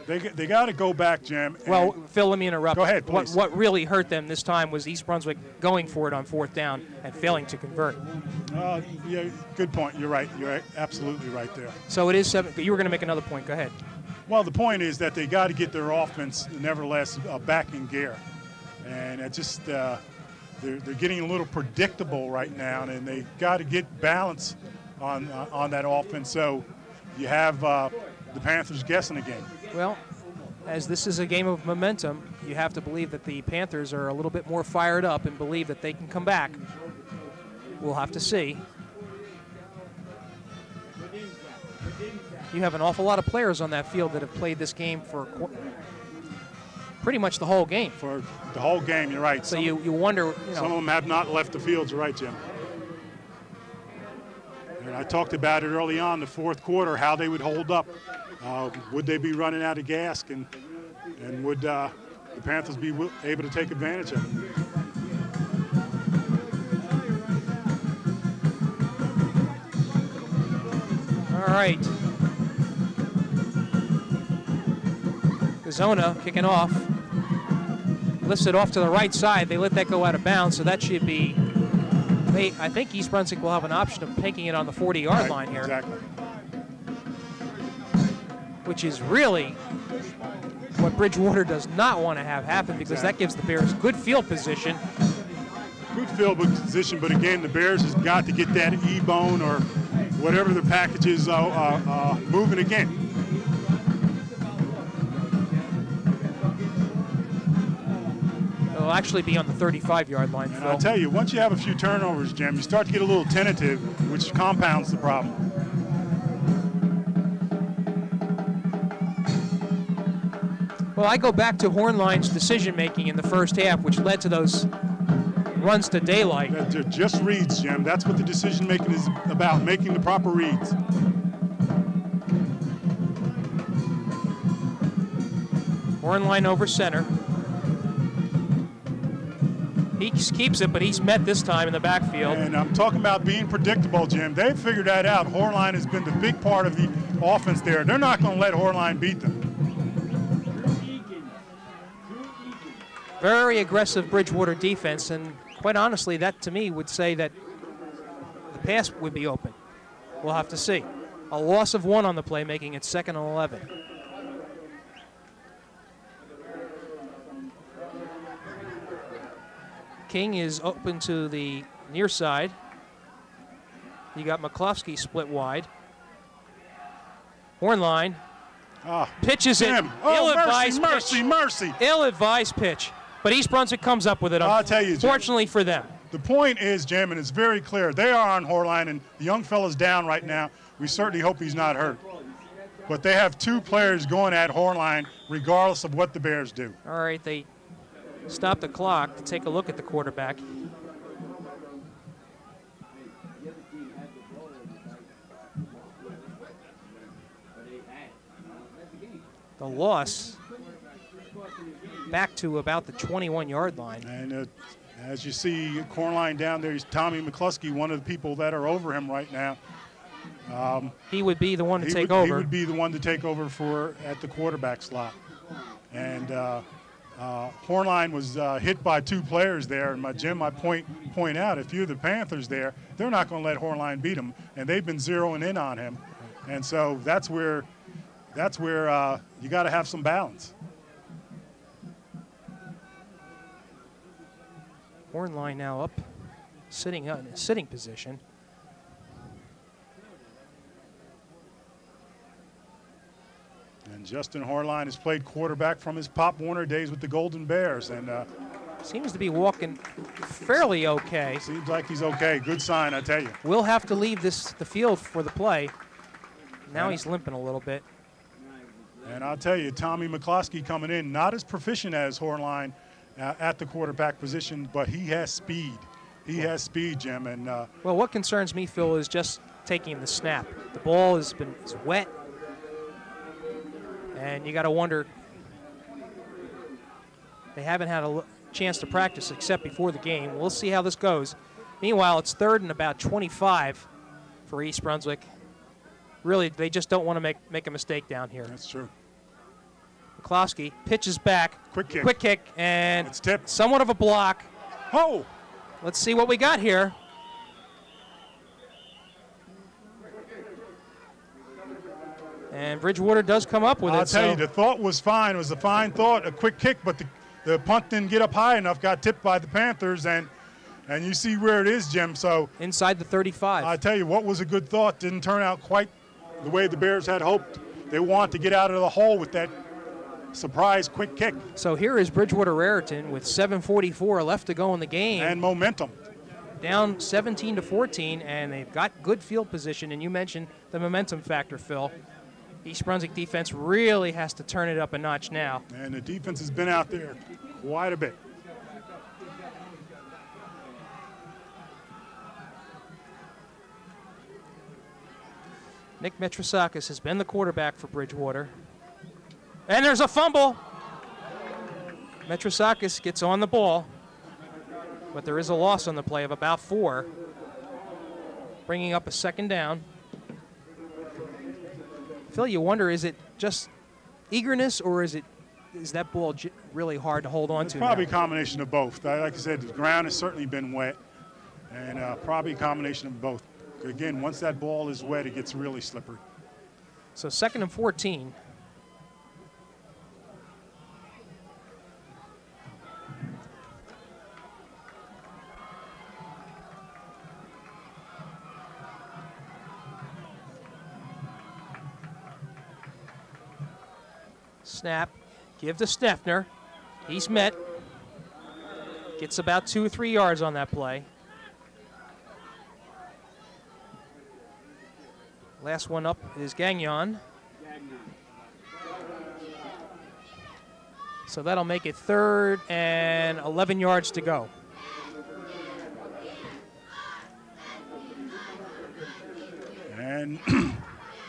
They got to go back, Jim. Well, Phil, let me interrupt. Go ahead, please. What really hurt them this time was East Brunswick going for it on 4th down and failing to convert. Yeah, good point. You're right. You're absolutely right there. So it is 7. You were going to make another point. Go ahead. Well, the point is that they got to get their offense, nevertheless, back in gear. And it just they're getting a little predictable right now, and they got to get balance on that offense. So you have the Panthers guessing again. Well, as this is a game of momentum, you have to believe that the Panthers are a little bit more fired up and believe that they can come back. We'll have to see. You have an awful lot of players on that field that have played this game for pretty much the whole game. For the whole game, you're right. So you wonder, some of them have not left the field. You're right, Jim. And I talked about it early on, the 4th quarter, how they would hold up. Would they be running out of gas, and would the Panthers be able to take advantage of it? All right. Gizona kicking off. Lifts it off to the right side. They let that go out of bounds, so that should be. I think East Brunswick will have an option of taking it on the 40-yard line here. Exactly. Which is really what Bridgewater does not want to have happen, because that gives the Bears good field position. Good field position, but again, the Bears has got to get that E-bone or whatever the package is moving again. It'll actually be on the 35-yard line, And Phil. I'll tell you, once you have a few turnovers, Jim, you start to get a little tentative, which compounds the problem. Well, I go back to Hornline's decision-making in the first half, which led to those runs to daylight. They're just reads, Jim. That's what the decision-making is about, making the proper reads. Hornline over center. He keeps it, but he's met this time in the backfield. And I'm talking about being predictable, Jim. They've figured that out. Hornline has been the big part of the offense there. They're not going to let Hornline beat them. Very aggressive Bridgewater defense, and quite honestly, that to me would say that the pass would be open. We'll have to see. A loss of 1 on the play, making it 2nd and 11. King is open to the near side. You got McCluskey split wide. Hornline pitches it. Oh, Ill-advised pitch. Ill-advised pitch. But East Brunswick comes up with it. I'll tell you, Jim, Fortunately for them. The point is, Jim, and it's very clear, they are on Horline, and the young fella's down right now. We certainly hope he's not hurt. But they have 2 players going at Horline regardless of what the Bears do. All right, they stop the clock to take a look at the quarterback. The loss back to about the 21-yard line. And as you see, Horline down there, he's Tommy McCluskey, one of the people that are over him right now. He would be the one to take over. He would be the one to take over at the quarterback slot. And Horline was hit by 2 players there. And Jim, I point out, if you're the Panthers there, they're not going to let Horline beat him, and they've been zeroing in on him. And so that's where you got to have some balance. Hornline now up, sitting in a sitting position. And Justin Hornline has played quarterback from his Pop Warner days with the Golden Bears, and seems to be walking fairly okay. Seems like he's okay. Good sign, I tell you. Will have to leave the field for the play. Now he's limping a little bit. And I'll tell you, Tommy McCloskey coming in, not as proficient as Hornline at the quarterback position, but he has speed. He has speed, Jim. And well, what concerns me, Phil, is just taking the snap. The ball is wet, and you got to wonder. They haven't had a chance to practice except before the game. We'll see how this goes. Meanwhile, it's 3rd and about 25 for East Brunswick. Really, they just don't want to make a mistake down here. That's true. McCloskey pitches back. Quick kick. And it's tipped. Somewhat of a block. Oh! Let's see what we got here. And Bridgewater does come up with it. I'll tell you, the thought was fine. It was a fine thought, a quick kick, but the punt didn't get up high enough, got tipped by the Panthers, and you see where it is, Jim. So inside the 35. I tell you, what was a good thought didn't turn out quite the way the Bears had hoped. They want to get out of the hole with that surprise quick kick. So here is Bridgewater Raritan with 7:44 left to go in the game. And momentum. Down 17-14, and they've got good field position. And you mentioned the momentum factor, Phil. East Brunswick defense really has to turn it up a notch now. And the defense has been out there quite a bit. Nick Metrosakis has been the quarterback for Bridgewater. And there's a fumble. Metrosakis gets on the ball, but there is a loss on the play of about 4, bringing up a 2nd down. Phil, you wonder, is it just eagerness, or is that ball really hard to hold on to? Probably a combination of both. Like I said, the ground has certainly been wet, and probably a combination of both. Again, once that ball is wet, it gets really slippery. So 2nd and 14. Snap, give to Steffner. He's met. Gets about 2 or 3 yards on that play. Last one up is Gagnon. So that'll make it 3rd and 11 yards to go. And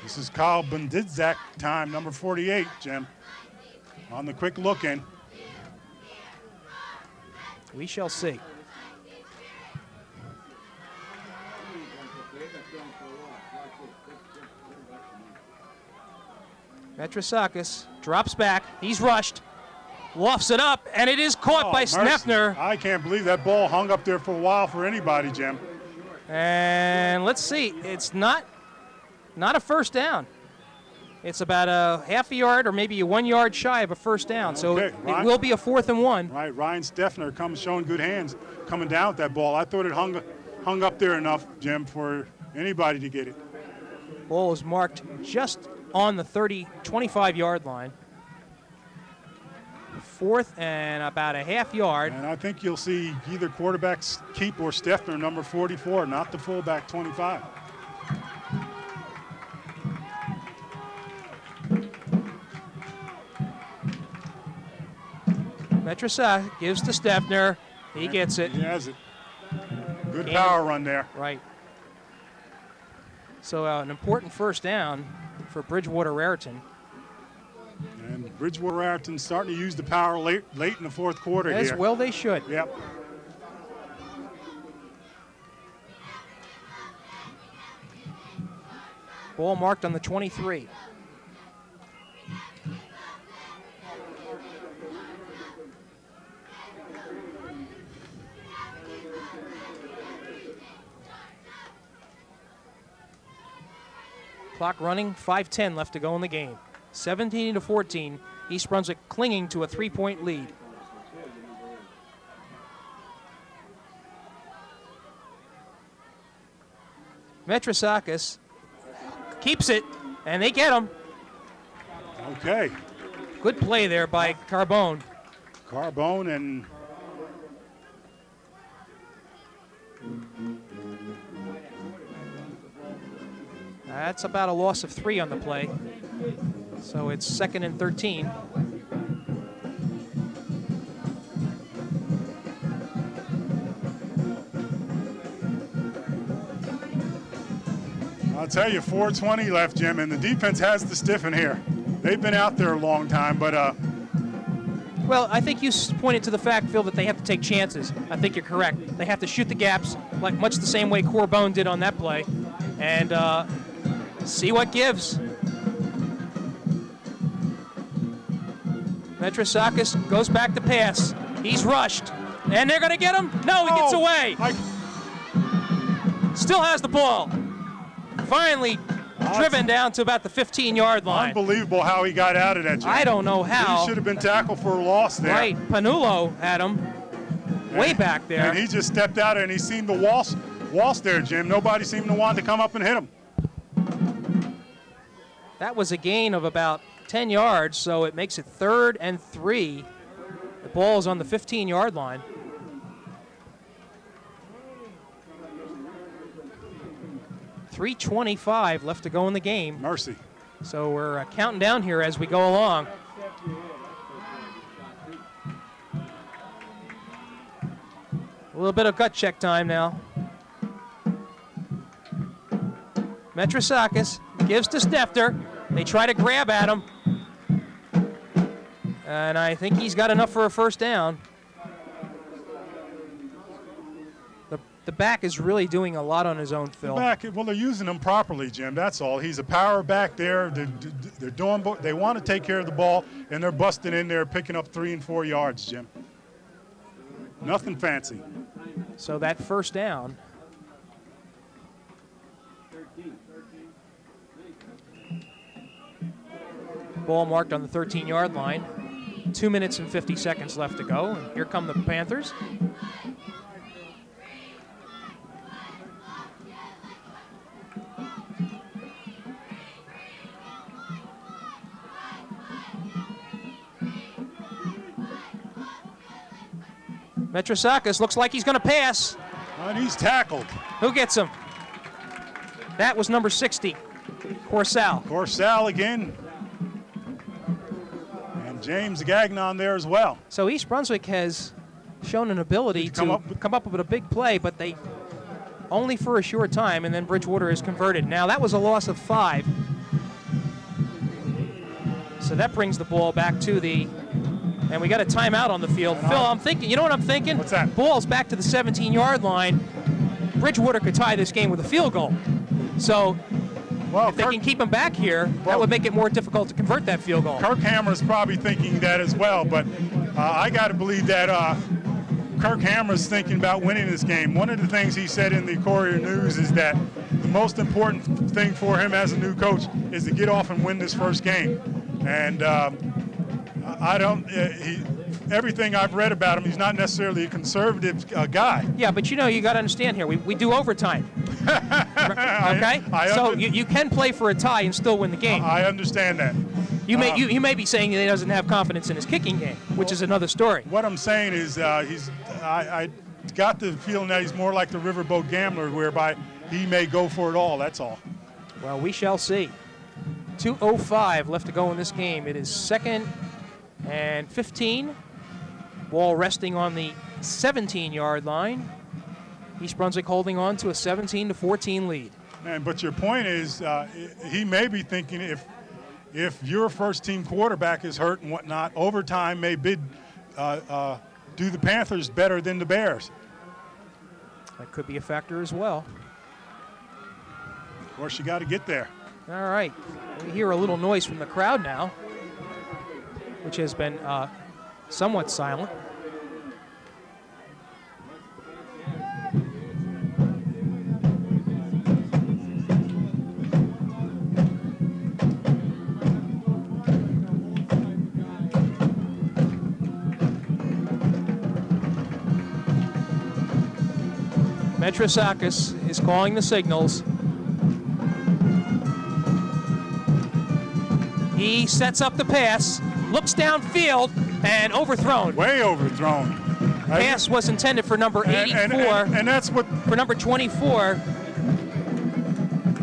this is Kyle Bendidzak time, number 48, Jim. On the quick look in. We shall see. Metrosakis drops back. He's rushed. Lofts it up, and it is caught by Sneffner. I can't believe that ball hung up there for a while for anybody, Jim. And let's see. It's not a first down. It's about a half a yard or maybe a 1 yard shy of a first down. So it will be a 4th and 1. Right, Ryan Steffner showing good hands coming down with that ball. I thought it hung up there enough, Jim, for anybody to get it. Ball is marked just on the 25-yard line. 4th and about a half yard. And I think you'll see either quarterbacks keep or Steffner, number 44, not the fullback 25. Metrasa gives to Steffner. He gets it. He has it. Good power run there. Right. So an important first down for Bridgewater Raritan. And Bridgewater Raritan starting to use the power late in the 4th quarter As here. well they should. Yep. Ball marked on the 23. Clock running, 5:10 left to go in the game. 17-14, East Brunswick clinging to a 3-point lead. Metrasakis keeps it, and they get him. Okay. Good play there by Carbone. Carbone and That's about a loss of 3 on the play. So it's 2nd and 13. I'll tell you, 4:20 left, Jim, and the defense has to stiffen here. They've been out there a long time, but Well, I think you pointed to the fact, Phil, that they have to take chances. I think you're correct. They have to shoot the gaps, like much the same way Corbone did on that play, and see what gives. Metrasakis goes back to pass. He's rushed, and they're going to get him. No, he gets away. Still has the ball. Finally driven down to about the 15-yard line. Unbelievable how he got out of that, Jim. I don't know how. He should have been tackled for a loss there. Right, Panulo had him way back there. And he just stepped out and he seen the waltz there, Jim. Nobody seemed to want to come up and hit him. That was a gain of about 10 yards, so it makes it 3rd and 3. The ball is on the 15-yard line. .325 left to go in the game. Mercy. So we're counting down here as we go along. A little bit of gut check time now. Metrasakis gives to Steffner. They try to grab at him. And I think he's got enough for a first down. The back is really doing a lot on his own, Phil. Well, they're using him properly, Jim. That's all. He's a power back there. They're doing. They want to take care of the ball, and they're busting in there, picking up 3 and 4 yards, Jim. Nothing fancy. So that first down. Ball marked on the 13-yard line. 2 minutes and 50 seconds left to go. And here come the Panthers. Metrasakis looks like he's going to pass. And he's tackled. Who gets him? That was number 60, Corsal. Corsal again. And James Gagnon there as well. So East Brunswick has shown an ability to come up with a big play, but they only for a short time, and then Bridgewater is converted. Now that was a loss of 5. So that brings the ball back to the, and we got a timeout on the field. Phil, I'm thinking, you know what I'm thinking? What's that? Ball's back to the 17-yard line. Bridgewater could tie this game with a field goal. So if they can keep him back here, that would make it more difficult to convert that field goal. Kirk Hammer's probably thinking that as well, but I got to believe that Kirk Hammer's thinking about winning this game. One of the things he said in the Courier News is that the most important thing for him as a new coach is to get off and win this first game. And everything I've read about him, he's not necessarily a conservative guy. Yeah, but you know, you got to understand here, we do overtime. Okay? So you can play for a tie and still win the game. I understand that. You may be saying that he doesn't have confidence in his kicking game, which is another story. What I'm saying is I got the feeling that he's more like the riverboat gambler, whereby he may go for it all. That's all. Well, we shall see. 2:05 left to go in this game. It is 2nd and 15. Ball resting on the 17-yard line. East Brunswick holding on to a 17-14 lead. But your point is, he may be thinking if your first-team quarterback is hurt and whatnot, overtime may do the Panthers better than the Bears. That could be a factor as well. Of course, you got to get there. All right. We hear a little noise from the crowd now, which has been somewhat silent. Metrosakis is calling the signals. He sets up the pass, looks downfield, and overthrown. Way overthrown. Pass was intended for number 84. And that's what... For number 24,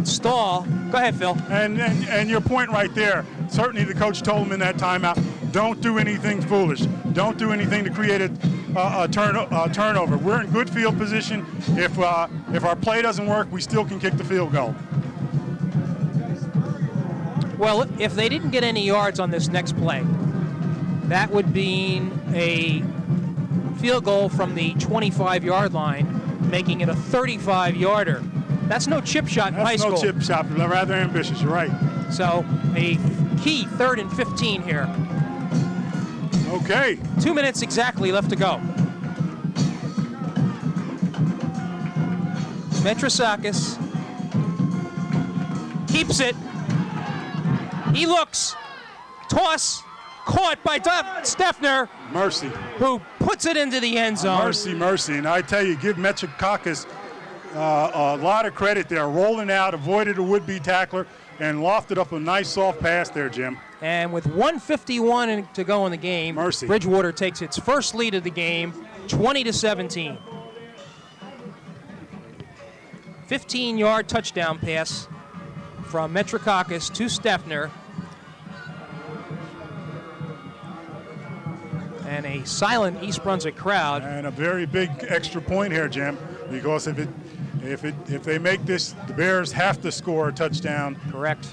Stahl. Go ahead, Phil. And your point right there, certainly the coach told him in that timeout, don't do anything foolish. Don't do anything to create a turnover. We're in good field position. If our play doesn't work, we still can kick the field goal. Well, if they didn't get any yards on this next play, that would be a field goal from the 25-yard line, making it a 35-yarder. That's no chip shot in high school. That's no chip shot, but rather ambitious. You're right. So a key 3rd and 15 here. Okay. 2 minutes exactly left to go. Metrosakis keeps it. He looks. Toss. Caught by Steffner. Mercy. Who puts it into the end zone. Mercy. And I tell you, give Metrosakis a lot of credit there. Rolling out, avoided a would-be tackler, and lofted up a nice soft pass there, Jim. And with 1:51 to go in the game, Mercy. Bridgewater takes its first lead of the game, 20-17. 15-yard touchdown pass from Metrosakis to Steffner. And a silent East Brunswick crowd. And a very big extra point here, Jim, because if they make this, the Bears have to score a touchdown. Correct.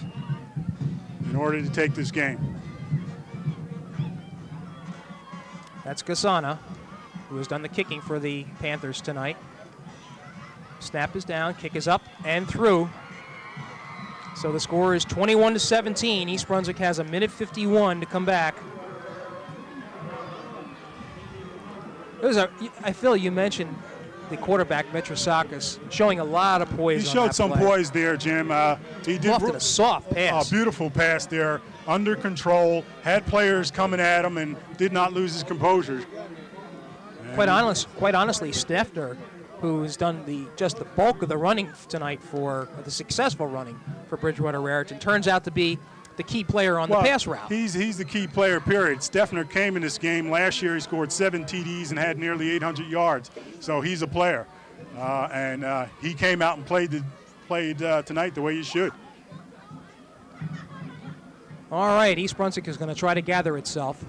In order to take this game. That's Gasana, who has done the kicking for the Panthers tonight. Snap is down, kick is up and through. So the score is 21-17. East Brunswick has a minute 51 to come back. I feel you mentioned the quarterback, Metrosakis, showing a lot of poise. He showed some poise there, Jim. He did lofted a soft pass. A beautiful pass there, under control, had players coming at him and did not lose his composure. Quite honestly, Steffner, who has done just the bulk of the running tonight for the successful running for Bridgewater Raritan, turns out to be the key player on the pass route. He's the key player, period. Steffner came in this game. Last year he scored 7 TDs and had nearly 800 yards. So he's a player. And he came out and played tonight the way he should. All right, East Brunswick is going to try to gather itself.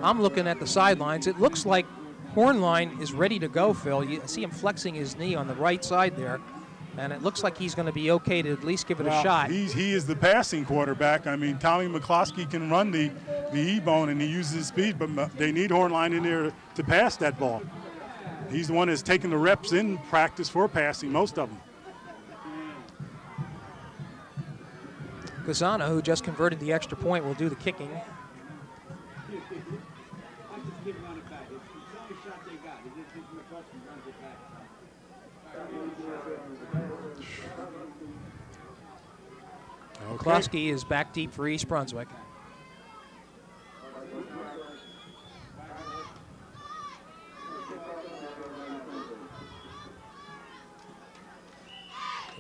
I'm looking at the sidelines. It looks like Hornline is ready to go, Phil. You see him flexing his knee on the right side there. And it looks like he's going to be okay to at least give it a shot. He is the passing quarterback. I mean, Tommy McCloskey can run the E-bone and he uses his speed, but they need Hornline in there to pass that ball. He's the one that's taking the reps in practice for passing, most of them. Gazana, who just converted the extra point, will do the kicking. McCloskey is back deep for East Brunswick.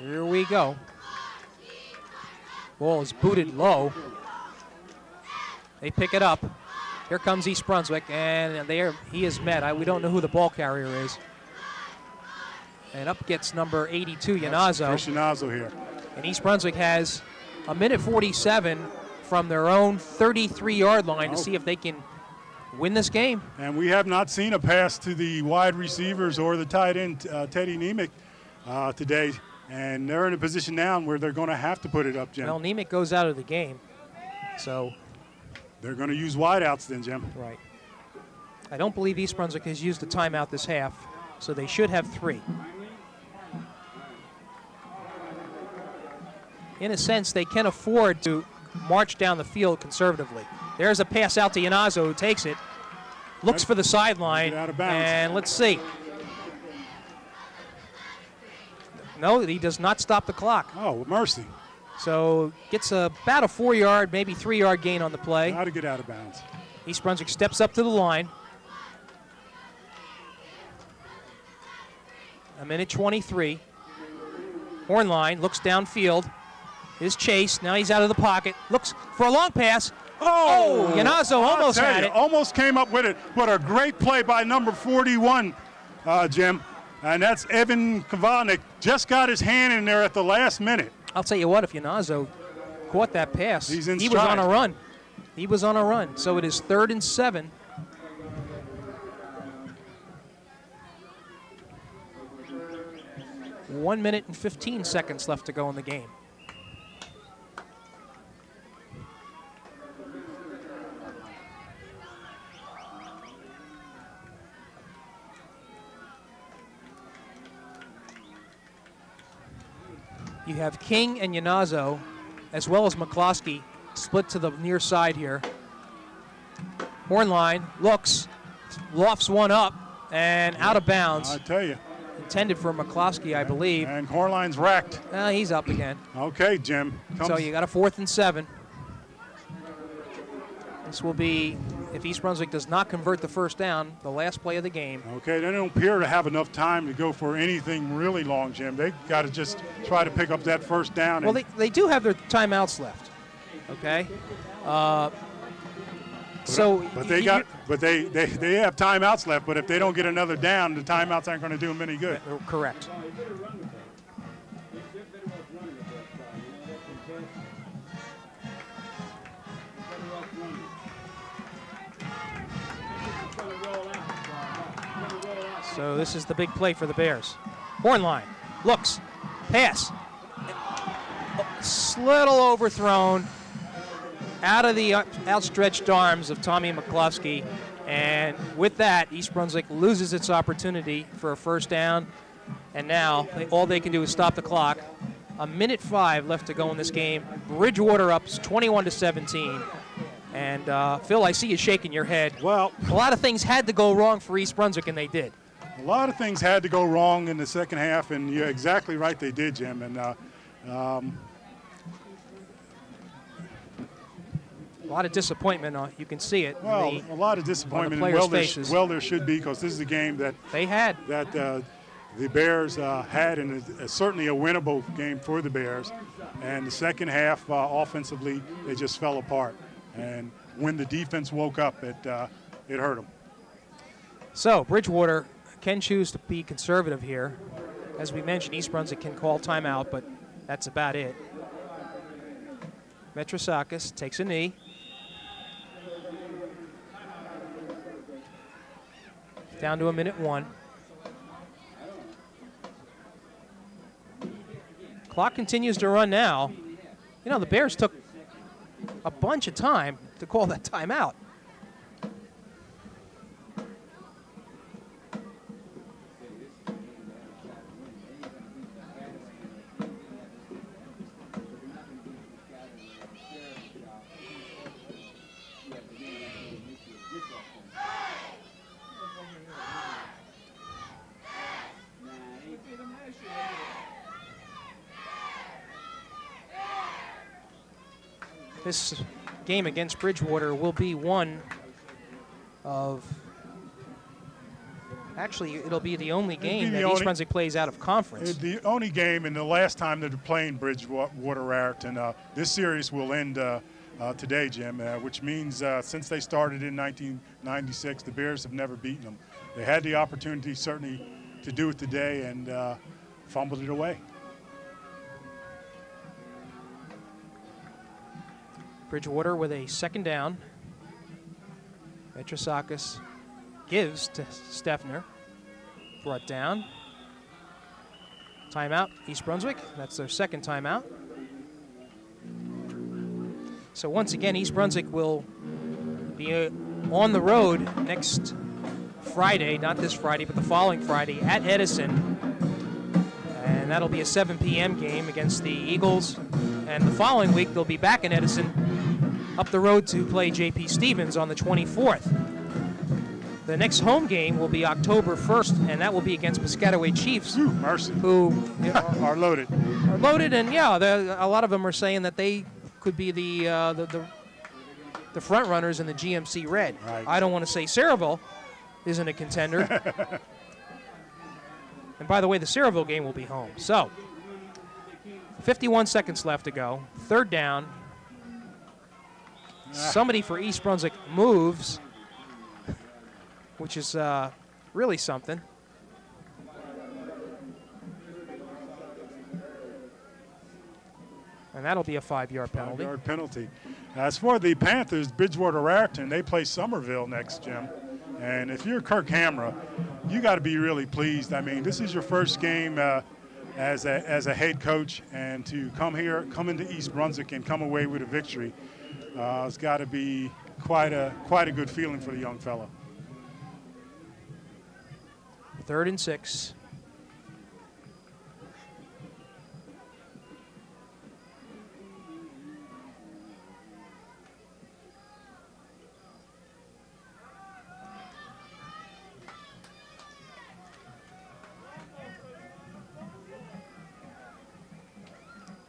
Here we go. Ball is booted low. They pick it up. Here comes East Brunswick, and he is met. We don't know who the ball carrier is. And up gets number 82, Yanazo. Chris Yanazo here. And East Brunswick has a minute 47 from their own 33-yard line to see if they can win this game. And we have not seen a pass to the wide receivers or the tight end, Teddy Nemec, today. And they're in a position now where they're going to have to put it up, Jim. Well, Nemec goes out of the game, so they're going to use wideouts then, Jim. Right. I don't believe East Brunswick has used a timeout this half, so they should have 3. In a sense, they can afford to march down the field conservatively. There's a pass out to Yanazo, who takes it, looks for the sideline, and let's see. No, he does not stop the clock. Oh, mercy. So gets about a 4-yard, maybe 3-yard gain on the play. How to get out of bounds. East Brunswick steps up to the line. A minute 23. Hornline looks downfield. His chase. Now he's out of the pocket. Looks for a long pass. Oh, Yanazo almost had it. Almost came up with it. What a great play by number 41, Jim. And that's Evan Kavanik. Just got his hand in there at the last minute. I'll tell you what, if Yanazo caught that pass, he was on a run. He was on a run. So it is 3rd and 7. One minute and 15 seconds left to go in the game. You have King and Yanazo, as well as McCloskey, split to the near side here. Hornline looks, lofts one up, and out of bounds. I tell you. Intended for McCloskey, I believe. And Hornline's racked. He's up again. Okay, Jim. So you got a 4th and 7. This will be, if East Brunswick does not convert the first down, the last play of the game. Okay, they don't appear to have enough time to go for anything really long, Jim. They got to just try to pick up that first down. Well, they do have their timeouts left. Okay. But they have timeouts left. But if they don't get another down, the timeouts aren't going to do them any good. Correct. So this is the big play for the Bears. Hornline looks, pass, little overthrown, out of the outstretched arms of Tommy McCloskey, and with that, East Brunswick loses its opportunity for a first down, and now all they can do is stop the clock. A minute 5 left to go in this game. Bridgewater up 21-17. And Phil, I see you shaking your head. Well, a lot of things had to go wrong for East Brunswick, and they did. A lot of things had to go wrong in the second half, and you're exactly right, they did, Jim. And a lot of disappointment. You can see it. Well, a lot of disappointment. Well, there should be, because this is a game that the Bears had, and it's certainly a winnable game for the Bears. And the second half, offensively, they just fell apart. And when the defense woke up, it hurt them. So Bridgewater can choose to be conservative here. As we mentioned, East Brunswick can call timeout, but that's about it. Metrosakis takes a knee. Down to a minute 1. Clock continues to run now. You know, the Bears took a bunch of time to call that timeout. This game against Bridgewater will be one of Actually, it'll be the only game that the East Brunswick plays out of conference. The only game, and the last time that they're playing Bridgewater Raritan. This series will end today, Jim, which means since they started in 1996, the Bears have never beaten them. They had the opportunity, certainly, to do it today and fumbled it away. Bridgewater with a second down. Petrosakis gives to Steffner. Brought down. Timeout, East Brunswick. That's their second timeout. So once again, East Brunswick will be on the road next Friday, not this Friday, but the following Friday at Edison. And that'll be a 7 p.m. game against the Eagles. And the following week, they'll be back in Edison up the road to play J.P. Stevens on the 24th. The next home game will be October 1st, and that will be against Piscataway Chiefs. Ooh, mercy. Who are loaded. Are loaded, and yeah, a lot of them are saying that they could be the front runners in the GMC Red. Right. I don't want to say Saraville isn't a contender. And by the way, the Saraville game will be home. So, 51 seconds left to go. Third down. Somebody for East Brunswick moves, which is really something. And that'll be a 5-yard penalty. 5-yard penalty. As for the Panthers, Bridgewater Raritan, they play Somerville next, Jim. And if you're Kirk Hamra, you got to be really pleased. I mean, this is your first game as a head coach, and to come into East Brunswick and come away with a victory, it's got to be quite a good feeling for the young fellow. 3rd and 6.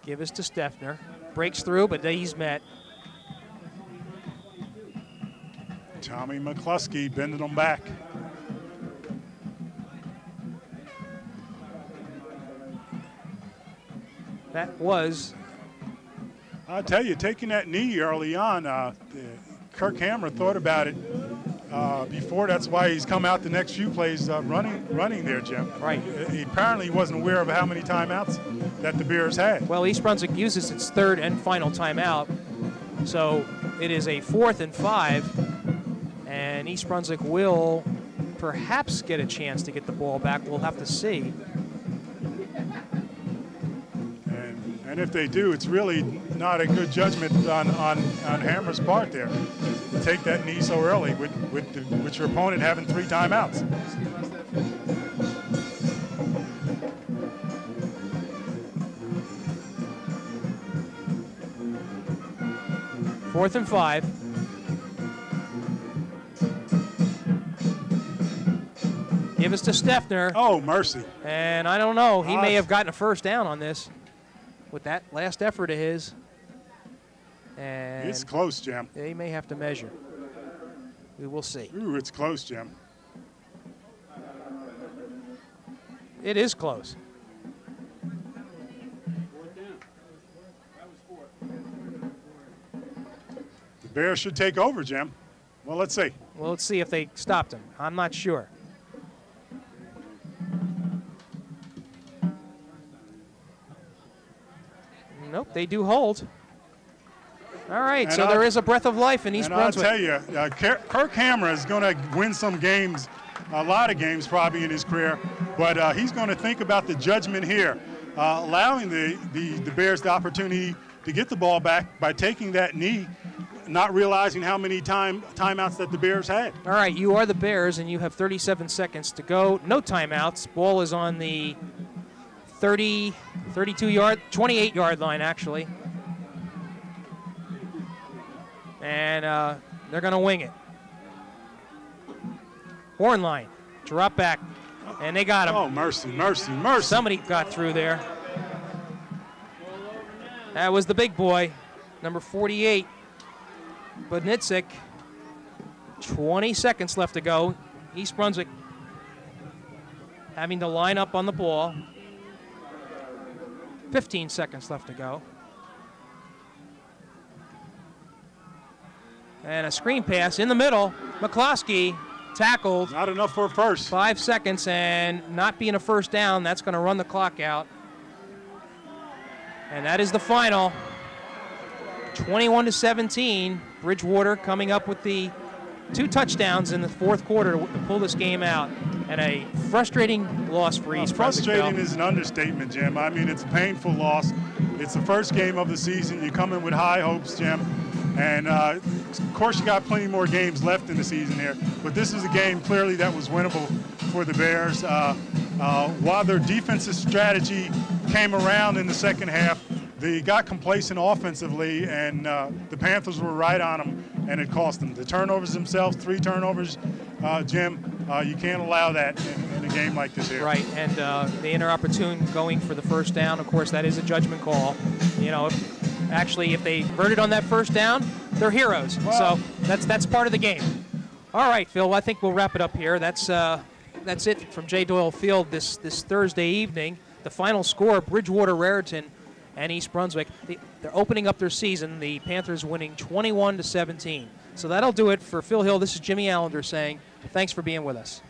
Give us to Steffner. Breaks through, but he's met. Tommy McCluskey bending them back. That was. I'll tell you, taking that knee early on, Kirk Hamra thought about it before. That's why he's come out the next few plays running there, Jim. Right. He apparently wasn't aware of how many timeouts that the Bears had. Well, East Brunswick uses its 3rd and final timeout. So it is a 4th and 5. And East Brunswick will perhaps get a chance to get the ball back. We'll have to see. And if they do, it's really not a good judgment on Hammer's part there. To take that knee so early with your opponent having 3 timeouts. Fourth and 5. Give us to Steffner. Oh, mercy. And I don't know. He may have gotten a first down on this with that last effort of his. And it's close, Jim. They may have to measure. We will see. Ooh, it's close, Jim. It is close. The Bears should take over, Jim. Well, let's see. Well, let's see if they stopped him. I'm not sure. Nope, they do hold. All right, and so there is a breath of life in East Brunswick. I'll tell you, Kirk Hamra is going to win some games, a lot of games probably in his career, but he's going to think about the judgment here, allowing the Bears the opportunity to get the ball back by taking that knee, not realizing how many timeouts that the Bears had. All right, you are the Bears, and you have 37 seconds to go. No timeouts. Ball is on the 28-yard line, actually. And they're going to wing it. Horn line, drop back, and they got him. Oh, mercy, mercy, mercy. Somebody got through there. That was the big boy, number 48, Budnitzik. 20 seconds left to go. East Brunswick having to line up on the ball. 15 seconds left to go. And a screen pass in the middle. McCloskey tackled. Not enough for a first. 5 seconds, and not being a first down, that's going to run the clock out. And that is the final. 21-17. Bridgewater coming up with the 2 touchdowns in the fourth quarter to pull this game out. And a frustrating loss for East Brunswick. Frustrating is an understatement, Jim. I mean, it's a painful loss. It's the first game of the season. You come in with high hopes, Jim. And, of course, you got plenty more games left in the season here. But this is a game clearly that was winnable for the Bears. While their defensive strategy came around in the second half, they got complacent offensively, and the Panthers were right on them, and it cost them. The turnovers themselves, 3 turnovers, Jim, you can't allow that in a game like this here. Right, and the inopportune going for the first down, of course, that is a judgment call. You know, if they converted on that first down, they're heroes. Well, so that's part of the game. All right, Phil, I think we'll wrap it up here. That's it from J. Doyle Field this Thursday evening. The final score, Bridgewater, Raritan, and East Brunswick. They're opening up their season. The Panthers winning 21-17. So that'll do it for Phil Hill. This is Jimmy Allinder saying thanks for being with us.